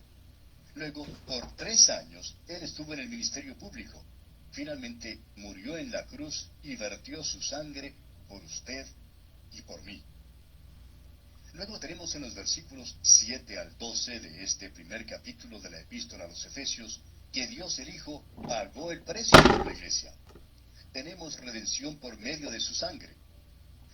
[SPEAKER 2] Luego, por 3 años, Él estuvo en el ministerio público. Finalmente, murió en la cruz y vertió su sangre por usted y por mí. Luego tenemos en los versículos 7 al 12 de este primer capítulo de la epístola a los Efesios, que Dios el Hijo pagó el precio por la iglesia. Tenemos redención por medio de su sangre.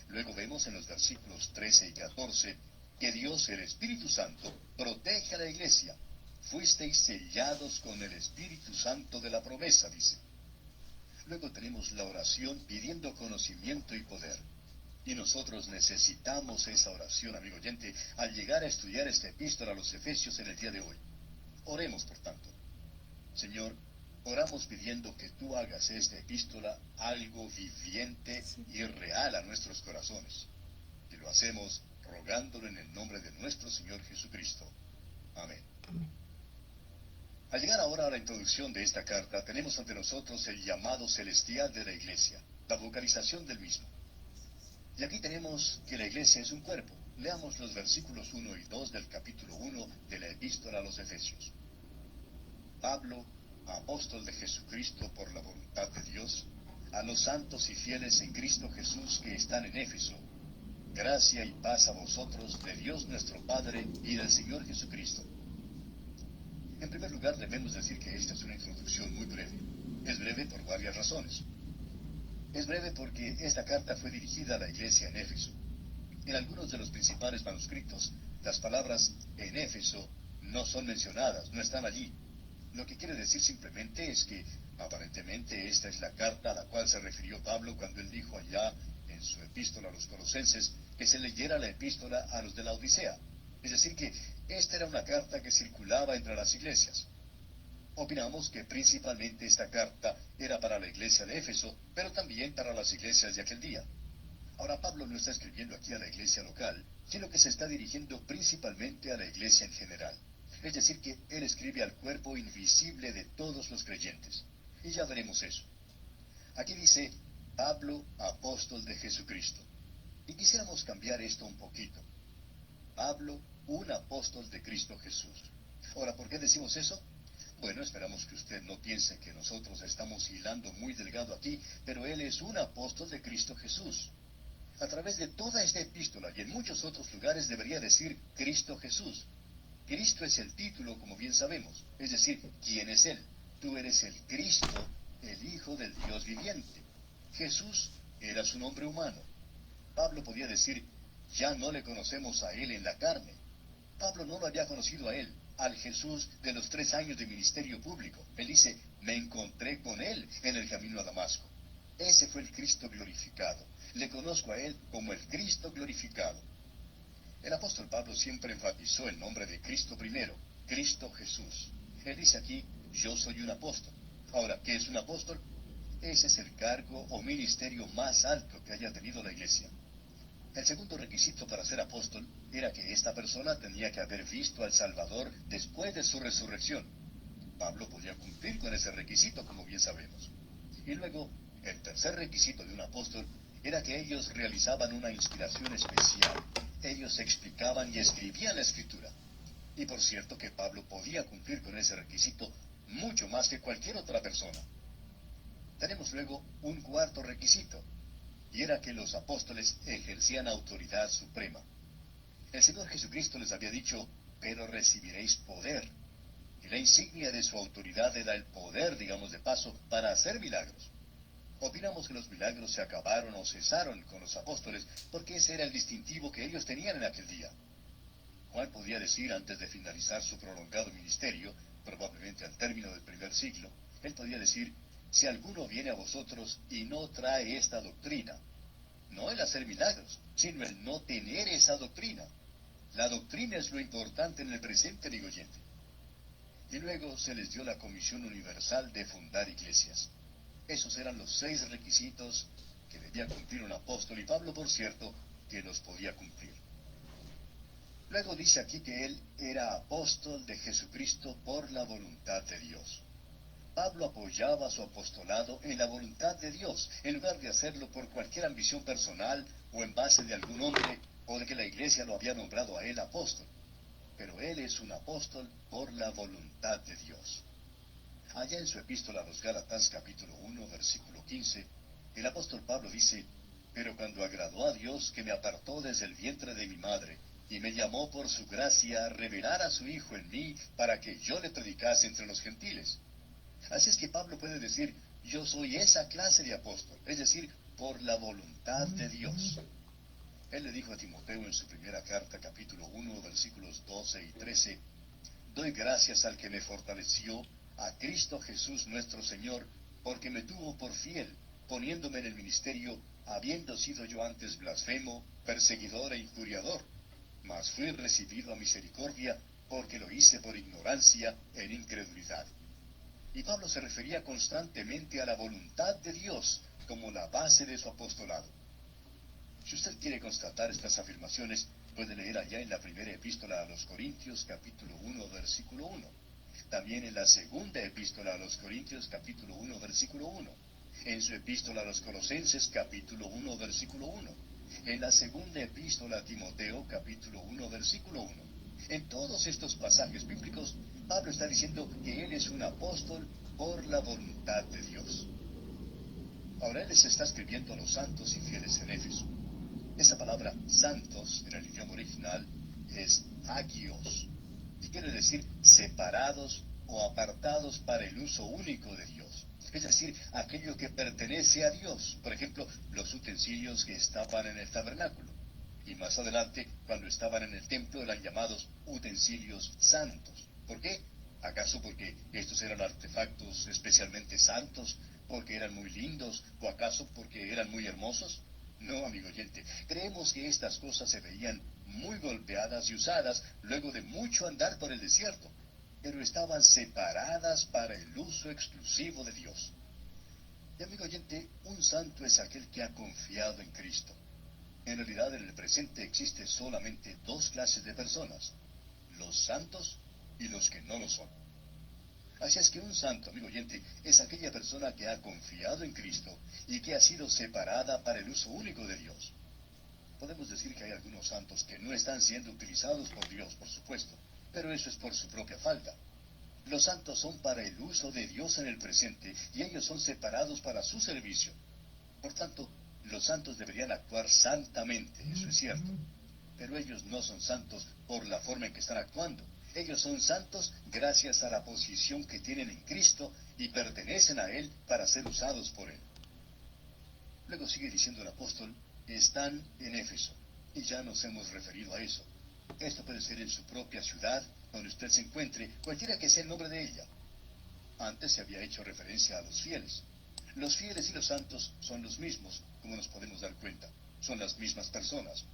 [SPEAKER 2] Luego vemos en los versículos 13 y 14 que Dios, el Espíritu Santo, protege a la iglesia. Fuisteis sellados con el Espíritu Santo de la promesa, dice. Luego tenemos la oración pidiendo conocimiento y poder. Y nosotros necesitamos esa oración, amigo oyente, al llegar a estudiar esta epístola a los Efesios en el día de hoy. Oremos, por tanto. Señor, oramos pidiendo que tú hagas esta epístola algo viviente y real a nuestros corazones. Y lo hacemos rogándolo en el nombre de nuestro Señor Jesucristo. Amén. Al llegar ahora a la introducción de esta carta, tenemos ante nosotros el llamado celestial de la iglesia, la vocalización del mismo. Y aquí tenemos que la iglesia es un cuerpo. Leamos los versículos 1 y 2 del capítulo 1 de la epístola a los Efesios. Pablo, apóstol de Jesucristo por la voluntad de Dios, a los santos y fieles en Cristo Jesús que están en Éfeso, gracia y paz a vosotros de Dios nuestro Padre y del Señor Jesucristo. En primer lugar, debemos decir que esta es una introducción muy breve. Es breve por varias razones. Es breve porque esta carta fue dirigida a la iglesia en Éfeso. En algunos de los principales manuscritos, las palabras en Éfeso no son mencionadas, no están allí. Lo que quiere decir simplemente es que, aparentemente, esta es la carta a la cual se refirió Pablo cuando él dijo allá en su epístola a los Colosenses que se leyera la epístola a los de la Odisea. Es decir, que esta era una carta que circulaba entre las iglesias. Opinamos que principalmente esta carta era para la iglesia de Éfeso, pero también para las iglesias de aquel día. Ahora, Pablo no está escribiendo aquí a la iglesia local, sino que se está dirigiendo principalmente a la iglesia en general. Es decir, que él escribe al cuerpo invisible de todos los creyentes. Y ya veremos eso. Aquí dice, Pablo, apóstol de Jesucristo. Y quisiéramos cambiar esto un poquito. Pablo, un apóstol de Cristo Jesús. Ahora, ¿por qué decimos eso? Bueno, esperamos que usted no piense que nosotros estamos hilando muy delgado aquí, pero él es un apóstol de Cristo Jesús. A través de toda esta epístola y en muchos otros lugares debería decir Cristo Jesús. Cristo es el título, como bien sabemos, es decir, ¿quién es Él? Tú eres el Cristo, el Hijo del Dios viviente. Jesús era su nombre humano. Pablo podía decir, ya no le conocemos a Él en la carne. Pablo no lo había conocido a Él, al Jesús de los 3 años de ministerio público. Él dice, me encontré con Él en el camino a Damasco. Ese fue el Cristo glorificado. Le conozco a Él como el Cristo glorificado. El apóstol Pablo siempre enfatizó el nombre de Cristo primero, Cristo Jesús. Él dice aquí, yo soy un apóstol. Ahora, ¿qué es un apóstol? Ese es el cargo o ministerio más alto que haya tenido la iglesia. El segundo requisito para ser apóstol era que esta persona tenía que haber visto al Salvador después de su resurrección. Pablo podía cumplir con ese requisito, como bien sabemos. Y luego, el tercer requisito de un apóstol era que ellos realizaban una inspiración especial. Ellos explicaban y escribían la Escritura. Y por cierto que Pablo podía cumplir con ese requisito mucho más que cualquier otra persona. Tenemos luego un cuarto requisito, y era que los apóstoles ejercían autoridad suprema. El Señor Jesucristo les había dicho, pero recibiréis poder. Y la insignia de su autoridad era el poder, digamos de paso, para hacer milagros. Opinamos que los milagros se acabaron o cesaron con los apóstoles porque ese era el distintivo que ellos tenían en aquel día. Juan podía decir antes de finalizar su prolongado ministerio, probablemente al término del primer siglo, él podía decir, si alguno viene a vosotros y no trae esta doctrina, no el hacer milagros, sino el no tener esa doctrina. La doctrina es lo importante en el presente, amigo oyente. Y luego se les dio la comisión universal de fundar iglesias. Esos eran los 6 requisitos que debía cumplir un apóstol, y Pablo, por cierto, que los podía cumplir. Luego dice aquí que él era apóstol de Jesucristo por la voluntad de Dios. Pablo apoyaba su apostolado en la voluntad de Dios, en lugar de hacerlo por cualquier ambición personal o en base de algún hombre o de que la iglesia lo había nombrado a él apóstol. Pero él es un apóstol por la voluntad de Dios. Allá en su epístola a los Gálatas, capítulo 1, versículo 15, el apóstol Pablo dice, pero cuando agradó a Dios que me apartó desde el vientre de mi madre, y me llamó por su gracia a revelar a su Hijo en mí, para que yo le predicase entre los gentiles. Así es que Pablo puede decir, yo soy esa clase de apóstol, es decir, por la voluntad de Dios. Él le dijo a Timoteo en su primera carta, capítulo 1, versículos 12 y 13, doy gracias al que me fortaleció, a Cristo Jesús nuestro Señor, porque me tuvo por fiel, poniéndome en el ministerio, habiendo sido yo antes blasfemo, perseguidor e injuriador. Mas fui recibido a misericordia, porque lo hice por ignorancia en incredulidad. Y Pablo se refería constantemente a la voluntad de Dios como la base de su apostolado. Si usted quiere constatar estas afirmaciones, puede leer allá en la primera epístola a los Corintios, capítulo 1, versículo 1. También en la segunda epístola a los Corintios, capítulo 1, versículo 1. En su epístola a los Colosenses, capítulo 1, versículo 1. En la segunda epístola a Timoteo, capítulo 1, versículo 1. En todos estos pasajes bíblicos, Pablo está diciendo que él es un apóstol por la voluntad de Dios. Ahora él les está escribiendo a los santos y fieles en Éfeso. Esa palabra santos en el idioma original es agios, y quiere decir separados o apartados para el uso único de Dios. Es decir, aquello que pertenece a Dios. Por ejemplo, los utensilios que estaban en el tabernáculo. Y más adelante, cuando estaban en el templo, eran llamados utensilios santos. ¿Por qué? ¿Acaso porque estos eran artefactos especialmente santos? ¿Porque eran muy lindos? ¿O acaso porque eran muy hermosos? No, amigo oyente, creemos que estas cosas se veían muy golpeadas y usadas luego de mucho andar por el desierto, pero estaban separadas para el uso exclusivo de Dios. Y amigo oyente, un santo es aquel que ha confiado en Cristo. En realidad, en el presente existe solamente 2 clases de personas, los santos y los que no lo son. Así es que un santo, amigo oyente, es aquella persona que ha confiado en Cristo y que ha sido separada para el uso único de Dios. Podemos decir que hay algunos santos que no están siendo utilizados por Dios, por supuesto, pero eso es por su propia falta. Los santos son para el uso de Dios en el presente y ellos son separados para su servicio. Por tanto, los santos deberían actuar santamente, eso es cierto, pero ellos no son santos por la forma en que están actuando. Ellos son santos gracias a la posición que tienen en Cristo y pertenecen a Él para ser usados por Él. Luego sigue diciendo el apóstol, están en Éfeso, y ya nos hemos referido a eso. Esto puede ser en su propia ciudad, donde usted se encuentre, cualquiera que sea el nombre de ella. Antes se había hecho referencia a los fieles. Los fieles y los santos son los mismos, como nos podemos dar cuenta. Son las mismas personas.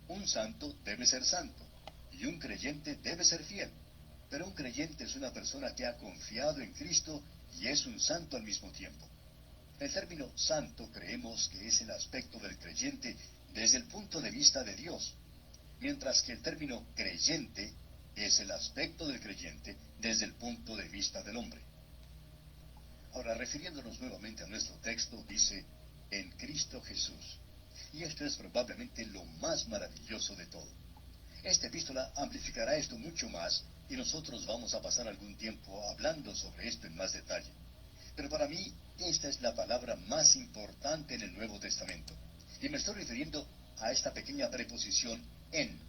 [SPEAKER 2] Un santo debe ser santo, y un creyente debe ser fiel. Pero un creyente es una persona que ha confiado en Cristo y es un santo al mismo tiempo. El término santo creemos que es el aspecto del creyente desde el punto de vista de Dios, mientras que el término creyente es el aspecto del creyente desde el punto de vista del hombre. Ahora, refiriéndonos nuevamente a nuestro texto, dice, en Cristo Jesús. Y esto es probablemente lo más maravilloso de todo. Esta epístola amplificará esto mucho más y nosotros vamos a pasar algún tiempo hablando sobre esto en más detalle. Pero para mí, esta es la palabra más importante en el Nuevo Testamento. Y me estoy refiriendo a esta pequeña preposición en.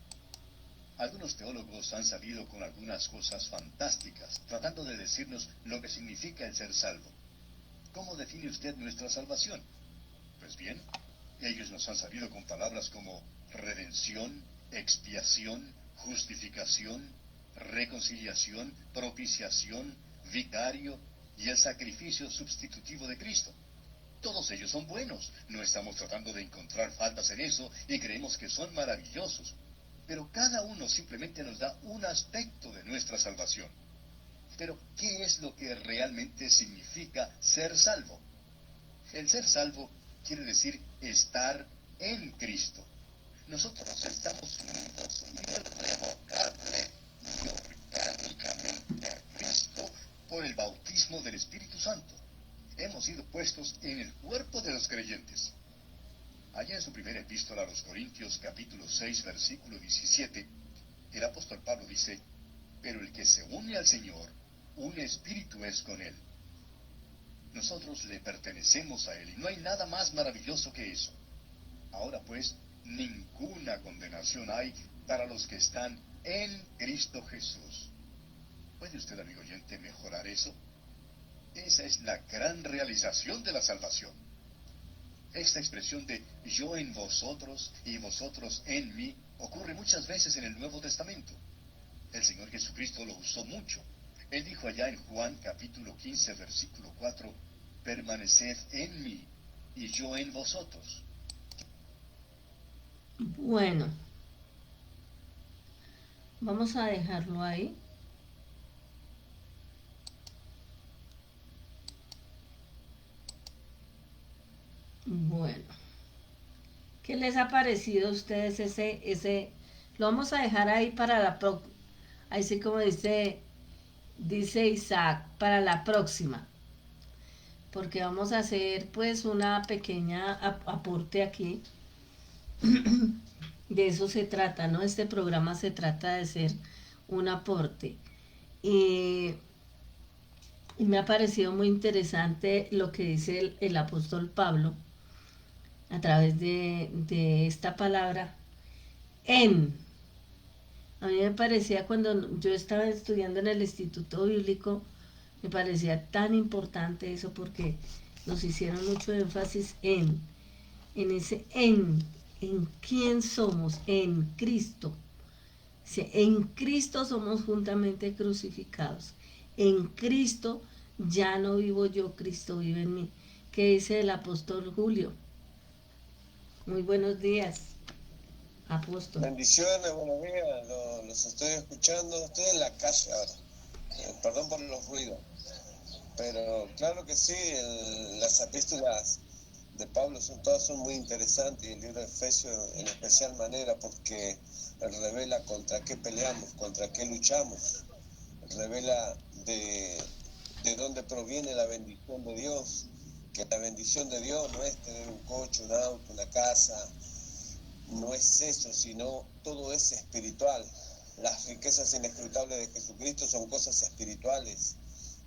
[SPEAKER 2] Algunos teólogos han salido con algunas cosas fantásticas, tratando de decirnos lo que significa el ser salvo. ¿Cómo define usted nuestra salvación? Pues bien, ellos nos han salido con palabras como redención, expiación, justificación, reconciliación, propiciación, vicario y el sacrificio sustitutivo de Cristo. Todos ellos son buenos. No estamos tratando de encontrar faltas en eso y creemos que son maravillosos. Pero cada uno simplemente nos da un aspecto de nuestra salvación. Pero, ¿qué es lo que realmente significa ser salvo? El ser salvo quiere decir estar en Cristo. Nosotros estamos unidos irrevocable y orgánicamente a Cristo por el bautismo del Espíritu Santo. Hemos sido puestos en el cuerpo de los creyentes. Allá en su primera epístola a los Corintios, capítulo 6, versículo 17, el apóstol Pablo dice: pero el que se une al Señor, un espíritu es con él. Nosotros le pertenecemos a él y no hay nada más maravilloso que eso. Ahora pues, ninguna condenación hay para los que están en Cristo Jesús. ¿Puede usted, amigo oyente, mejorar eso? Esa es la gran realización de la salvación. Esta expresión de yo en vosotros y vosotros en mí ocurre muchas veces en el Nuevo Testamento. El Señor Jesucristo lo usó mucho. Él dijo allá en Juan capítulo 15, versículo 4, permaneced en mí y yo en vosotros.
[SPEAKER 1] Bueno, vamos a dejarlo ahí. Bueno, ¿qué les ha parecido a ustedes ese? Lo vamos a dejar ahí para la próxima. Ahí sí, como dice Isaac, para la próxima. Porque vamos a hacer pues una pequeña aporte aquí. De eso se trata, ¿no? Este programa se trata de ser un aporte. Y me ha parecido muy interesante lo que dice el apóstol Pablo a través de esta palabra en. A mí me parecía, cuando yo estaba estudiando en el Instituto Bíblico, me parecía tan importante eso porque nos hicieron mucho énfasis en ese en quién somos, en Cristo. En Cristo somos juntamente crucificados. En Cristo ya no vivo yo, Cristo vive en mí. ¿Qué dice el apóstol Julio? Muy buenos días, apóstol.
[SPEAKER 3] Bendiciones, buenos días, los estoy escuchando, estoy en la calle ahora, perdón por los ruidos, pero claro que sí, las epístolas de Pablo todas son muy interesantes, y el libro de Efesios en especial manera, porque revela contra qué peleamos, contra qué luchamos, revela de dónde proviene la bendición de Dios, que la bendición de Dios no es tener un coche, un auto, una casa. No es eso, sino todo es espiritual. Las riquezas inescrutables de Jesucristo son cosas espirituales.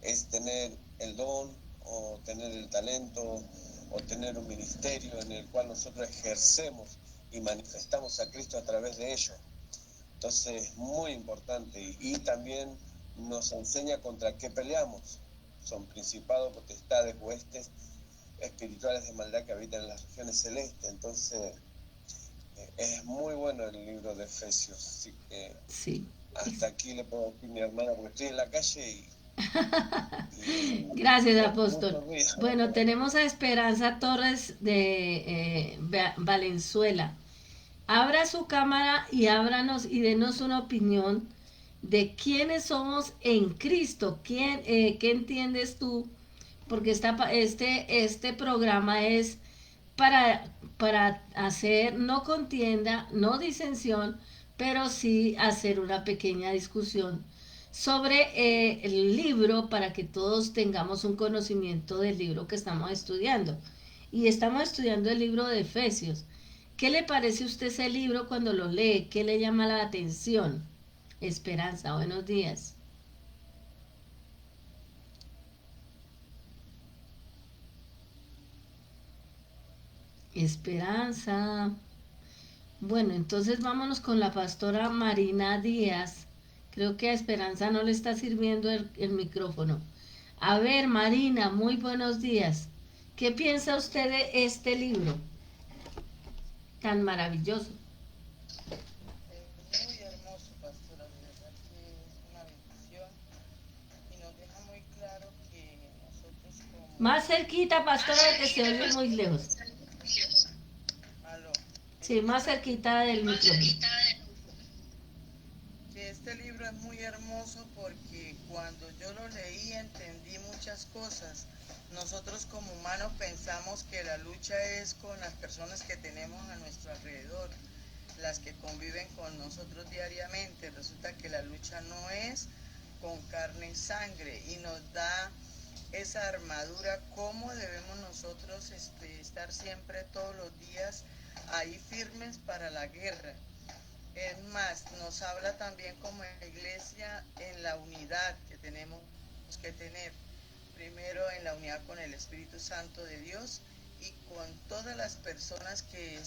[SPEAKER 3] Es tener el don, o tener el talento, o tener un ministerio en el cual nosotros ejercemos y manifestamos a Cristo a través de ello. Entonces es muy importante, y también nos enseña contra qué peleamos. Son principados, potestades, huestes espirituales de maldad que habitan en las regiones celestes. Entonces es muy bueno el libro de Efesios, así que
[SPEAKER 1] sí.
[SPEAKER 3] Hasta aquí le puedo decir a mi hermana, porque estoy en la calle y
[SPEAKER 1] Gracias, apóstol. Bueno, tenemos a Esperanza Torres de Valenzuela. Abra su cámara y ábranos y denos una opinión de quiénes somos en Cristo. ¿Qué entiendes tú? Porque este programa es para hacer no contienda, no disensión, pero sí hacer una pequeña discusión sobre el libro, para que todos tengamos un conocimiento del libro que estamos estudiando. Y estamos estudiando el libro de Efesios. ¿Qué le parece a usted ese libro cuando lo lee? ¿Qué le llama la atención? Esperanza, buenos días. Esperanza. Bueno, entonces vámonos con la pastora Marina Díaz. Creo que a Esperanza no le está sirviendo el micrófono. A ver, Marina, muy buenos días. ¿Qué piensa usted de este libro tan maravilloso?
[SPEAKER 4] Muy hermoso, pastora, de verdad que es una bendición y nos deja muy claro que nosotros como...
[SPEAKER 1] Más cerquita, pastora, que se oye muy lejos.
[SPEAKER 4] Aló,
[SPEAKER 1] Sí, más cerquita del micrófono.
[SPEAKER 4] que este libro es muy hermoso porque cuando yo lo leí entendí muchas cosas. Nosotros como humanos pensamos que la lucha es con las personas que tenemos a nuestro alrededor, las que conviven con nosotros diariamente. Resulta que la lucha no es con carne y sangre y nos da esa armadura, cómo debemos nosotros estar siempre todos los días ahí firmes para la guerra. Es más, nos habla también como iglesia en la unidad que tenemos que tener. Primero en la unidad con el Espíritu Santo de Dios y con todas las personas que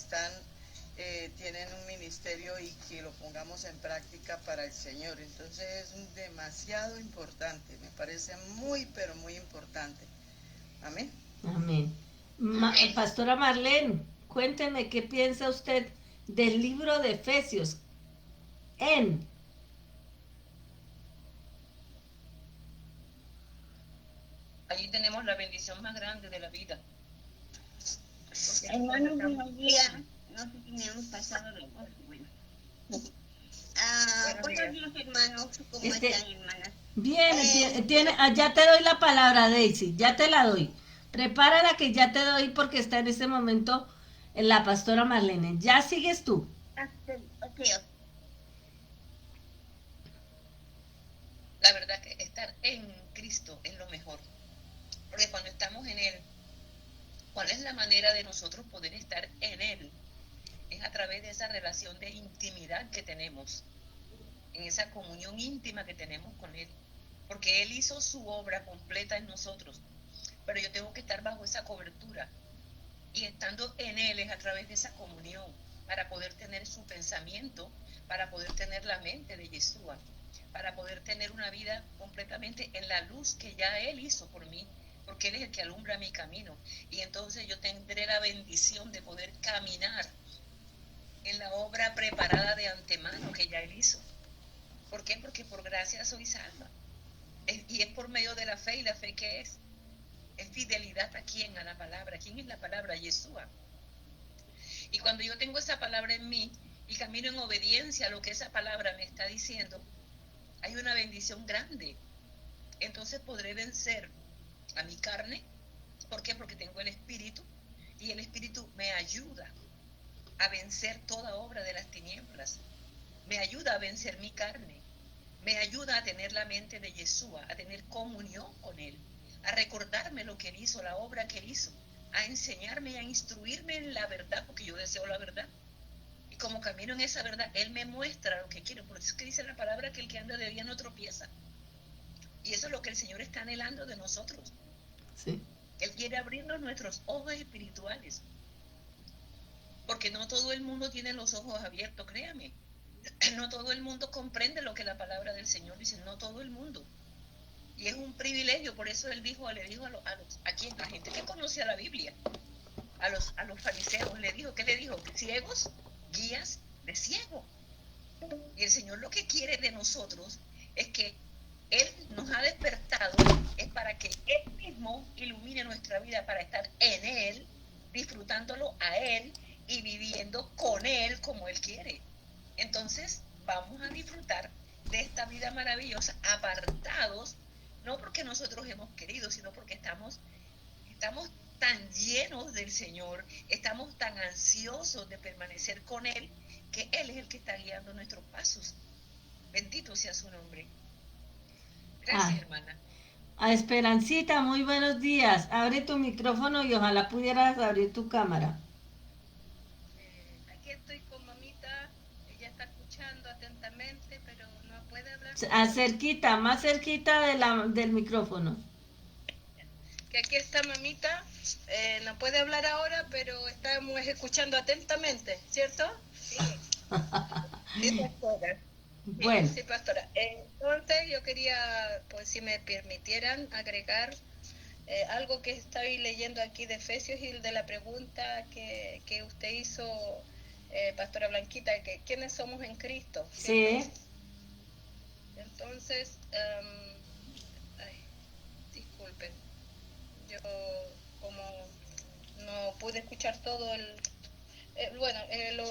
[SPEAKER 4] tienen un ministerio y que lo pongamos en práctica para el Señor. Entonces es demasiado importante, me parece muy, pero muy importante. Amén.
[SPEAKER 1] Amén. Pastora Marlene, cuénteme qué piensa usted del libro de Efesios.
[SPEAKER 5] Allí tenemos la bendición más grande de la vida.
[SPEAKER 6] Hermanos, buenos días. No sé si me hemos pasado la voz. Bueno. Buenos días, hermanos. ¿Cómo están, hermanas?
[SPEAKER 1] Bien, ya te doy la palabra, Daisy, ya te la doy. Prepárala que ya te doy porque está en este momento la pastora Marlene. Ya sigues tú.
[SPEAKER 6] Ok.
[SPEAKER 5] La verdad que estar en Cristo es lo mejor. Porque cuando estamos en Él, ¿cuál es la manera de nosotros poder estar en Él? Es a través de esa relación de intimidad que tenemos, en esa comunión íntima que tenemos con Él. Porque Él hizo su obra completa en nosotros, pero yo tengo que estar bajo esa cobertura. Y estando en Él es a través de esa comunión, para poder tener su pensamiento, para poder tener la mente de Yeshua, para poder tener una vida completamente en la luz que ya Él hizo por mí, porque Él es el que alumbra mi camino. Y entonces yo tendré la bendición de poder caminar en la obra preparada de antemano que ya Él hizo. ¿Por qué? Porque por gracia soy salva. Y es por medio de la fe. ¿Y la fe qué es? Es fidelidad a quién, a la palabra. ¿Quién es la palabra? Yeshua. Y cuando yo tengo esa palabra en mí y camino en obediencia a lo que esa palabra me está diciendo, hay una bendición grande. Entonces podré vencer a mi carne. ¿Por qué? Porque tengo el Espíritu, y el Espíritu me ayuda a vencer toda obra de las tinieblas. Me ayuda a vencer mi carne. Me ayuda a tener la mente de Yeshua, a tener comunión con Él, a recordarme lo que Él hizo, la obra que Él hizo, a enseñarme, a instruirme en la verdad, porque yo deseo la verdad. Y como camino en esa verdad, Él me muestra lo que quiero. Por eso es que dice la palabra que el que anda de día no tropieza. Y eso es lo que el Señor está anhelando de nosotros.
[SPEAKER 1] Sí.
[SPEAKER 5] Él quiere abrirnos nuestros ojos espirituales. Porque no todo el mundo tiene los ojos abiertos, créame. No todo el mundo comprende lo que la palabra del Señor dice, no todo el mundo. Y es un privilegio, por eso Él le dijo a la gente que conocía la Biblia, a los fariseos, ¿qué le dijo? Ciegos, guías de ciego. Y el Señor lo que quiere de nosotros es que Él nos ha despertado, es para que Él mismo ilumine nuestra vida, para estar en Él, disfrutándolo a Él y viviendo con Él como Él quiere. Entonces vamos a disfrutar de esta vida maravillosa, apartados, no porque nosotros hemos querido, sino porque estamos tan llenos del Señor, estamos tan ansiosos de permanecer con Él, que Él es el que está guiando nuestros pasos. Bendito sea su nombre. Gracias, hermana.
[SPEAKER 1] A Esperancita, muy buenos días. Abre tu micrófono y ojalá pudieras abrir tu cámara. Cerquita, más cerquita del micrófono.
[SPEAKER 7] Que aquí está mamita, no puede hablar ahora, pero estamos escuchando atentamente, ¿cierto? Sí. Sí, pastora.
[SPEAKER 1] Bueno.
[SPEAKER 7] Sí, pastora. Entonces yo quería, pues si me permitieran agregar algo que estoy leyendo aquí de Efesios y de la pregunta que usted hizo, pastora Blanquita, que quiénes somos en Cristo, ¿cierto?
[SPEAKER 1] Sí.
[SPEAKER 7] Entonces, disculpen, yo como no pude escuchar todo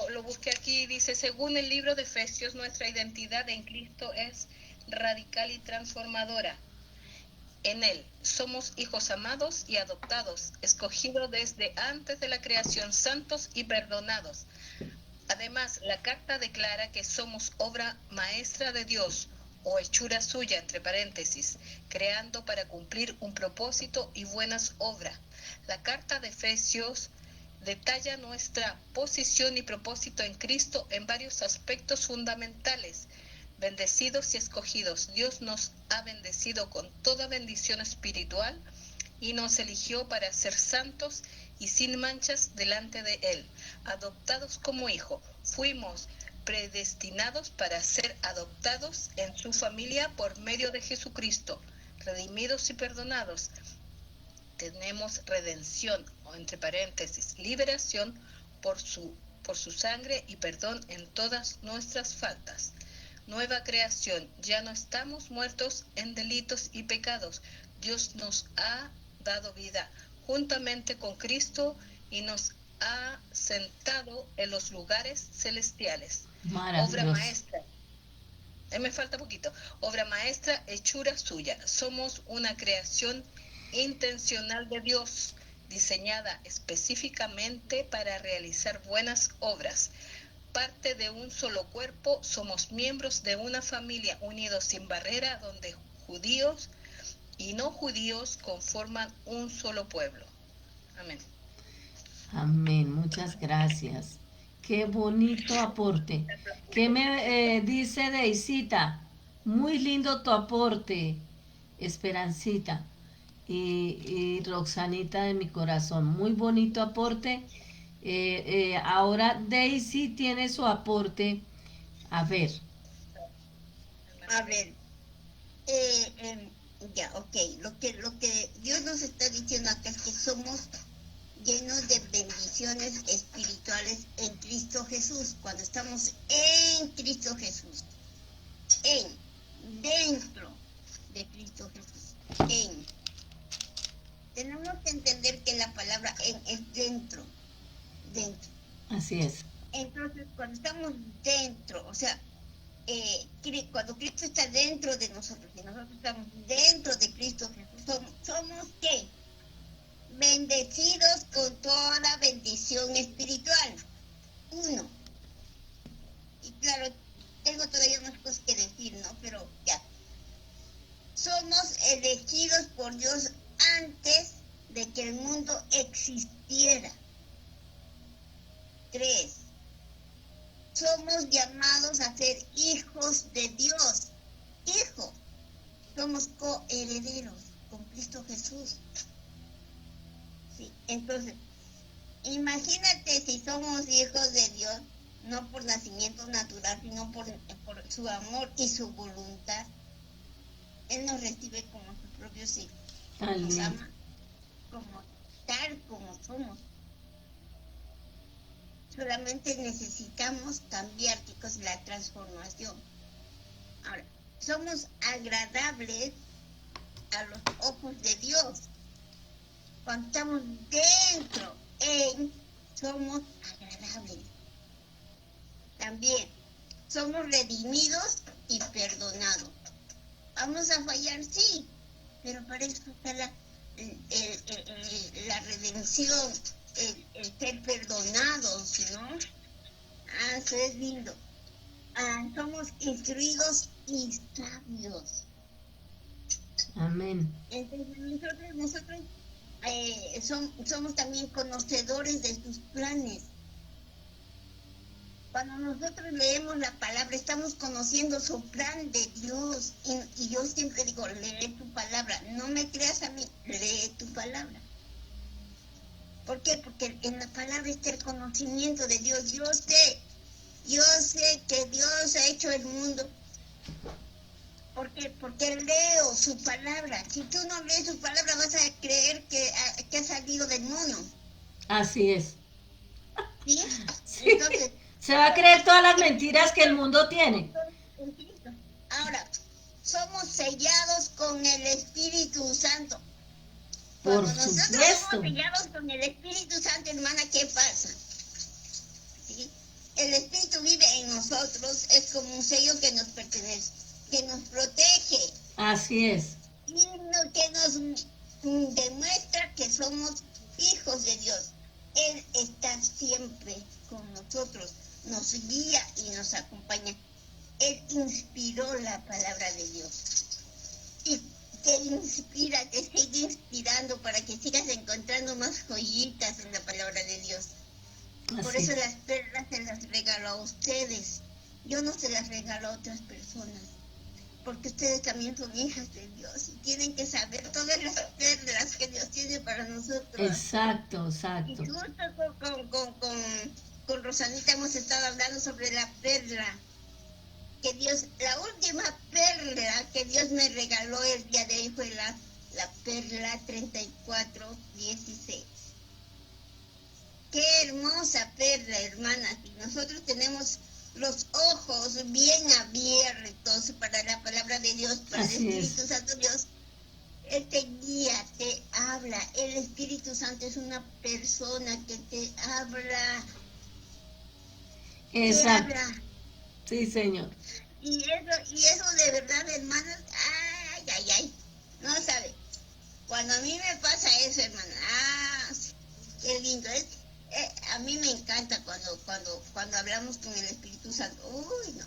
[SPEAKER 7] lo busqué aquí. Dice: según el libro de Efesios, nuestra identidad en Cristo es radical y transformadora. En Él somos hijos amados y adoptados, escogidos desde antes de la creación, santos y perdonados. Además, la carta declara que somos obra maestra de Dios, o hechura suya, entre paréntesis, creando para cumplir un propósito y buenas obras. La carta de Efesios detalla nuestra posición y propósito en Cristo en varios aspectos fundamentales. Bendecidos y escogidos, Dios nos ha bendecido con toda bendición espiritual y nos eligió para ser santos y sin manchas delante de Él. Adoptados como hijos, fuimos predestinados para ser adoptados en su familia por medio de Jesucristo, redimidos y perdonados. Tenemos redención, o entre paréntesis, liberación por su sangre y perdón en todas nuestras faltas. Nueva creación, ya no estamos muertos en delitos y pecados. Dios nos ha dado vida juntamente con Cristo y nos ha sentado en los lugares celestiales. Obra maestra. Me falta poquito. Obra maestra, hechura suya. Somos una creación intencional de Dios, diseñada específicamente para realizar buenas obras. Parte de un solo cuerpo, somos miembros de una familia unidos sin barrera, donde judíos y no judíos conforman un solo pueblo. Amén.
[SPEAKER 1] Amén, muchas gracias. Qué bonito aporte. ¿Qué me dice Deisita? Muy lindo tu aporte, Esperancita y Roxanita de mi corazón. Muy bonito aporte. Ahora Daisy tiene su aporte. A ver.
[SPEAKER 6] Ya, ok. Lo que Dios nos está diciendo acá es que somos llenos de bendiciones espirituales en Cristo Jesús. Cuando estamos en Cristo Jesús, dentro de Cristo Jesús, tenemos que entender que la palabra en es dentro.
[SPEAKER 1] Así es.
[SPEAKER 6] Entonces, cuando estamos dentro, o sea, cuando Cristo está dentro de nosotros y nosotros estamos dentro de Cristo Jesús, somos ¿qué? Bendecidos con toda bendición espiritual. 1. Y claro, tengo todavía unas cosas que decir, ¿no? Pero ya. Somos elegidos por Dios antes de que el mundo existiera. 3. Somos llamados a ser hijos de Dios. Hijos. Somos coherederos con Cristo Jesús. Sí. Entonces, imagínate si somos hijos de Dios, no por nacimiento natural, sino por su amor y su voluntad. Él nos recibe como sus propios hijos. Nos ama tal como somos. Solamente necesitamos cambiar, chicos, la transformación. Ahora, somos agradables a los ojos de Dios. Cuando estamos dentro, somos agradables. También somos redimidos y perdonados. Vamos a fallar, sí, pero para eso está la redención, el ser perdonados, ¿no? Eso es lindo. Somos instruidos y sabios.
[SPEAKER 1] Amén.
[SPEAKER 6] Entonces nosotros somos también conocedores de sus planes. Cuando nosotros leemos la palabra, estamos conociendo su plan de Dios. Y yo siempre digo, lee tu palabra. No me creas a mí, lee tu palabra. ¿Por qué? Porque en la palabra está el conocimiento de Dios. Yo sé que Dios ha hecho el mundo. ¿Por qué? Porque leo su palabra. Si tú no lees su palabra, vas a creer que ha salido del mono.
[SPEAKER 1] Así es.
[SPEAKER 6] ¿Sí?
[SPEAKER 1] Sí.
[SPEAKER 6] Entonces,
[SPEAKER 1] Se va a creer todas las mentiras que el mundo tiene.
[SPEAKER 6] ahora, somos sellados con el Espíritu Santo.
[SPEAKER 1] Por
[SPEAKER 6] Cuando nosotros
[SPEAKER 1] supuesto.
[SPEAKER 6] somos sellados con el Espíritu Santo, hermana, ¿qué pasa? ¿Sí? El Espíritu vive en nosotros, es como un sello que nos pertenece, que nos protege
[SPEAKER 1] Así es.
[SPEAKER 6] y que nos demuestra que somos hijos de Dios. Él está siempre con nosotros, nos guía y nos acompaña. Él inspiró la palabra de Dios. Y te inspira, te sigue inspirando para que sigas encontrando más joyitas en la palabra de Dios. Por
[SPEAKER 1] Así
[SPEAKER 6] eso
[SPEAKER 1] es.
[SPEAKER 6] las perlas se las regalo a ustedes. Yo no se las regalo a otras personas. Porque ustedes también son hijas de Dios y tienen que saber todas las perlas que Dios tiene para nosotros.
[SPEAKER 1] Exacto,
[SPEAKER 6] Y
[SPEAKER 1] exacto.
[SPEAKER 6] justo con Rosanita hemos estado hablando sobre la perla. Que Dios, la última perla que Dios me regaló el día de hoy fue la perla 3416. Qué hermosa perla, hermanas. Y nosotros tenemos los ojos bien abiertos para la palabra de Dios, para
[SPEAKER 1] Así
[SPEAKER 6] el Espíritu
[SPEAKER 1] es.
[SPEAKER 6] Santo Dios. Él te guía, te habla. El Espíritu Santo es una persona que te habla. Te
[SPEAKER 1] Exacto.
[SPEAKER 6] habla.
[SPEAKER 1] Sí, señor.
[SPEAKER 6] Y eso de verdad, hermanas, ay, no sabe. Cuando a mí me pasa eso, hermana, qué lindo es. A mí me encanta cuando hablamos con el Espíritu Santo. Uy, no.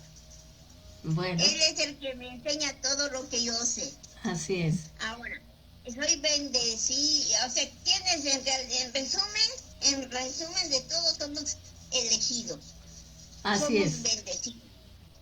[SPEAKER 1] Bueno,
[SPEAKER 6] Él es el que me enseña todo lo que yo sé.
[SPEAKER 1] así es.
[SPEAKER 6] Ahora, soy bendecida. O sea, ¿quiénes en resumen de todo somos elegidos?
[SPEAKER 1] Así
[SPEAKER 6] Somos
[SPEAKER 1] es.
[SPEAKER 6] bendecidos.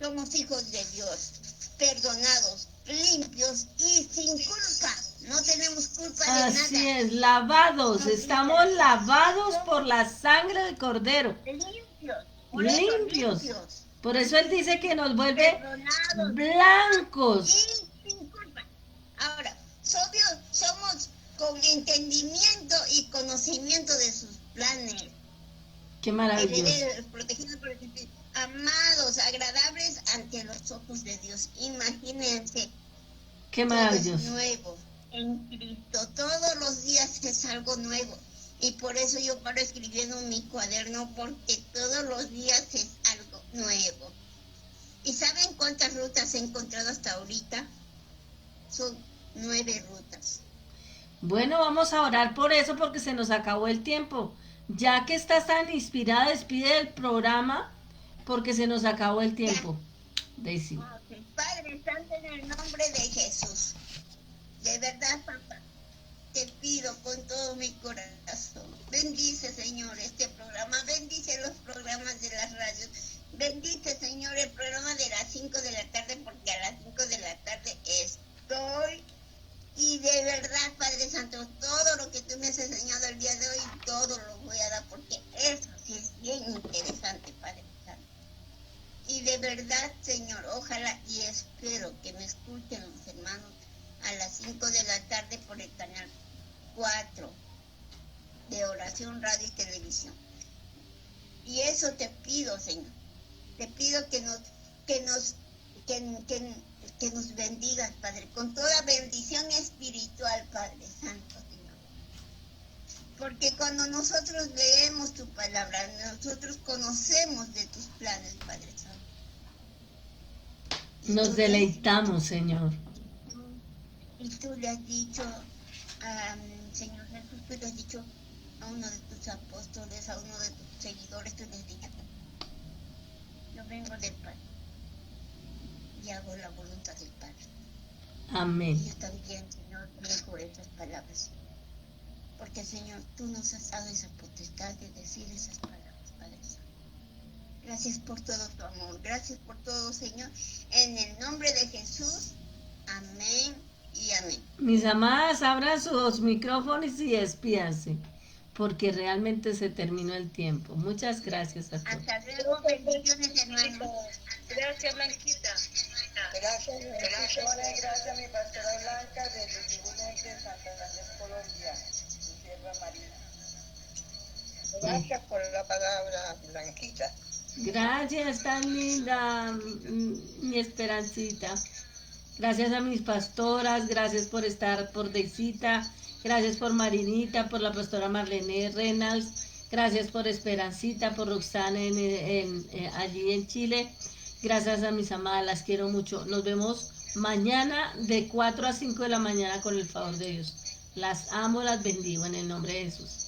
[SPEAKER 6] Somos hijos de Dios, perdonados, limpios y sin culpa. No tenemos culpa de
[SPEAKER 1] Así
[SPEAKER 6] nada.
[SPEAKER 1] es, lavados.
[SPEAKER 6] No,
[SPEAKER 1] Estamos lavados por la sangre del Cordero.
[SPEAKER 6] Limpios. Por eso,
[SPEAKER 1] Limpios.
[SPEAKER 6] limpios.
[SPEAKER 1] Por eso Él dice que nos vuelve
[SPEAKER 6] Perdonados
[SPEAKER 1] blancos.
[SPEAKER 6] y sin culpa. Ahora, somos con entendimiento y conocimiento de sus planes.
[SPEAKER 1] Qué maravilloso.
[SPEAKER 6] Herederos, protegidos por el Espíritu, amados, agradables ante los ojos de Dios. Imagínense,
[SPEAKER 1] Qué
[SPEAKER 6] todo es
[SPEAKER 1] maravilloso.
[SPEAKER 6] nuevo en Cristo. Todos los días es algo nuevo. Y por eso yo paro escribiendo en mi cuaderno, porque todos los días es algo nuevo. ¿Y saben cuántas rutas he encontrado hasta ahorita? Son 9 rutas.
[SPEAKER 1] Bueno, vamos a orar por eso porque se nos acabó el tiempo. Ya que estás tan inspirada, despide el programa porque se nos acabó el tiempo. Daisy.
[SPEAKER 6] Padre Santo, en el nombre de Jesús, de verdad, papá, te pido con todo mi corazón, bendice, Señor, este programa, bendice los programas de las radios, bendice, Señor, el programa de las 5 de la tarde, porque a las 5 de la tarde estoy. Y de verdad, Padre Santo, todo lo que tú me has enseñado el día de hoy, todo lo voy a dar, porque eso sí es bien interesante, Padre Santo. Y de verdad, Señor, ojalá y espero que me escuchen los hermanos a las 5 de la tarde por el canal 4 de Oración, Radio y Televisión. Y eso te pido, Señor. Te pido que nos bendigas, Padre, con toda bendición espiritual, Padre Santo, Señor. Porque cuando nosotros leemos tu palabra, nosotros conocemos de tus planes, Padre Santo.
[SPEAKER 1] Nos deleitamos, Señor.
[SPEAKER 6] Y tú le has dicho, Señor Jesús, tú le has dicho a uno de tus apóstoles, a uno de tus seguidores, tú le has dicho, yo vengo del Padre y hago la voluntad del Padre.
[SPEAKER 1] Amén.
[SPEAKER 6] Y yo también, Señor, dejo esas palabras. Porque, Señor, tú nos has dado esa potestad de decir esas palabras, Padre Santo. Gracias por todo tu amor. Gracias por todo, Señor. En el nombre de Jesús. Amén y amén.
[SPEAKER 1] Mis amadas, abran sus micrófonos y despídanse, porque realmente se terminó el tiempo. Muchas gracias a todos.
[SPEAKER 6] Hasta luego. Bendiciones, hermanos.
[SPEAKER 7] Gracias, Blanquita.
[SPEAKER 4] Gracias, bendiciones, gracias a mi pastora Blanca desde Tribunal de Santa Andrés, Colombia, en Sierra Marina. Gracias por la palabra, Blanquita.
[SPEAKER 1] Gracias, tan linda, mi Esperancita. Gracias a mis pastoras, gracias por estar por Deisita, gracias por Marinita, por la pastora Marlene Reynolds, gracias por Esperancita, por Roxana allí en Chile. Gracias a mis amadas, las quiero mucho. Nos vemos mañana de 4 a 5 de la mañana con el favor de Dios. Las amo, las bendigo en el nombre de Jesús.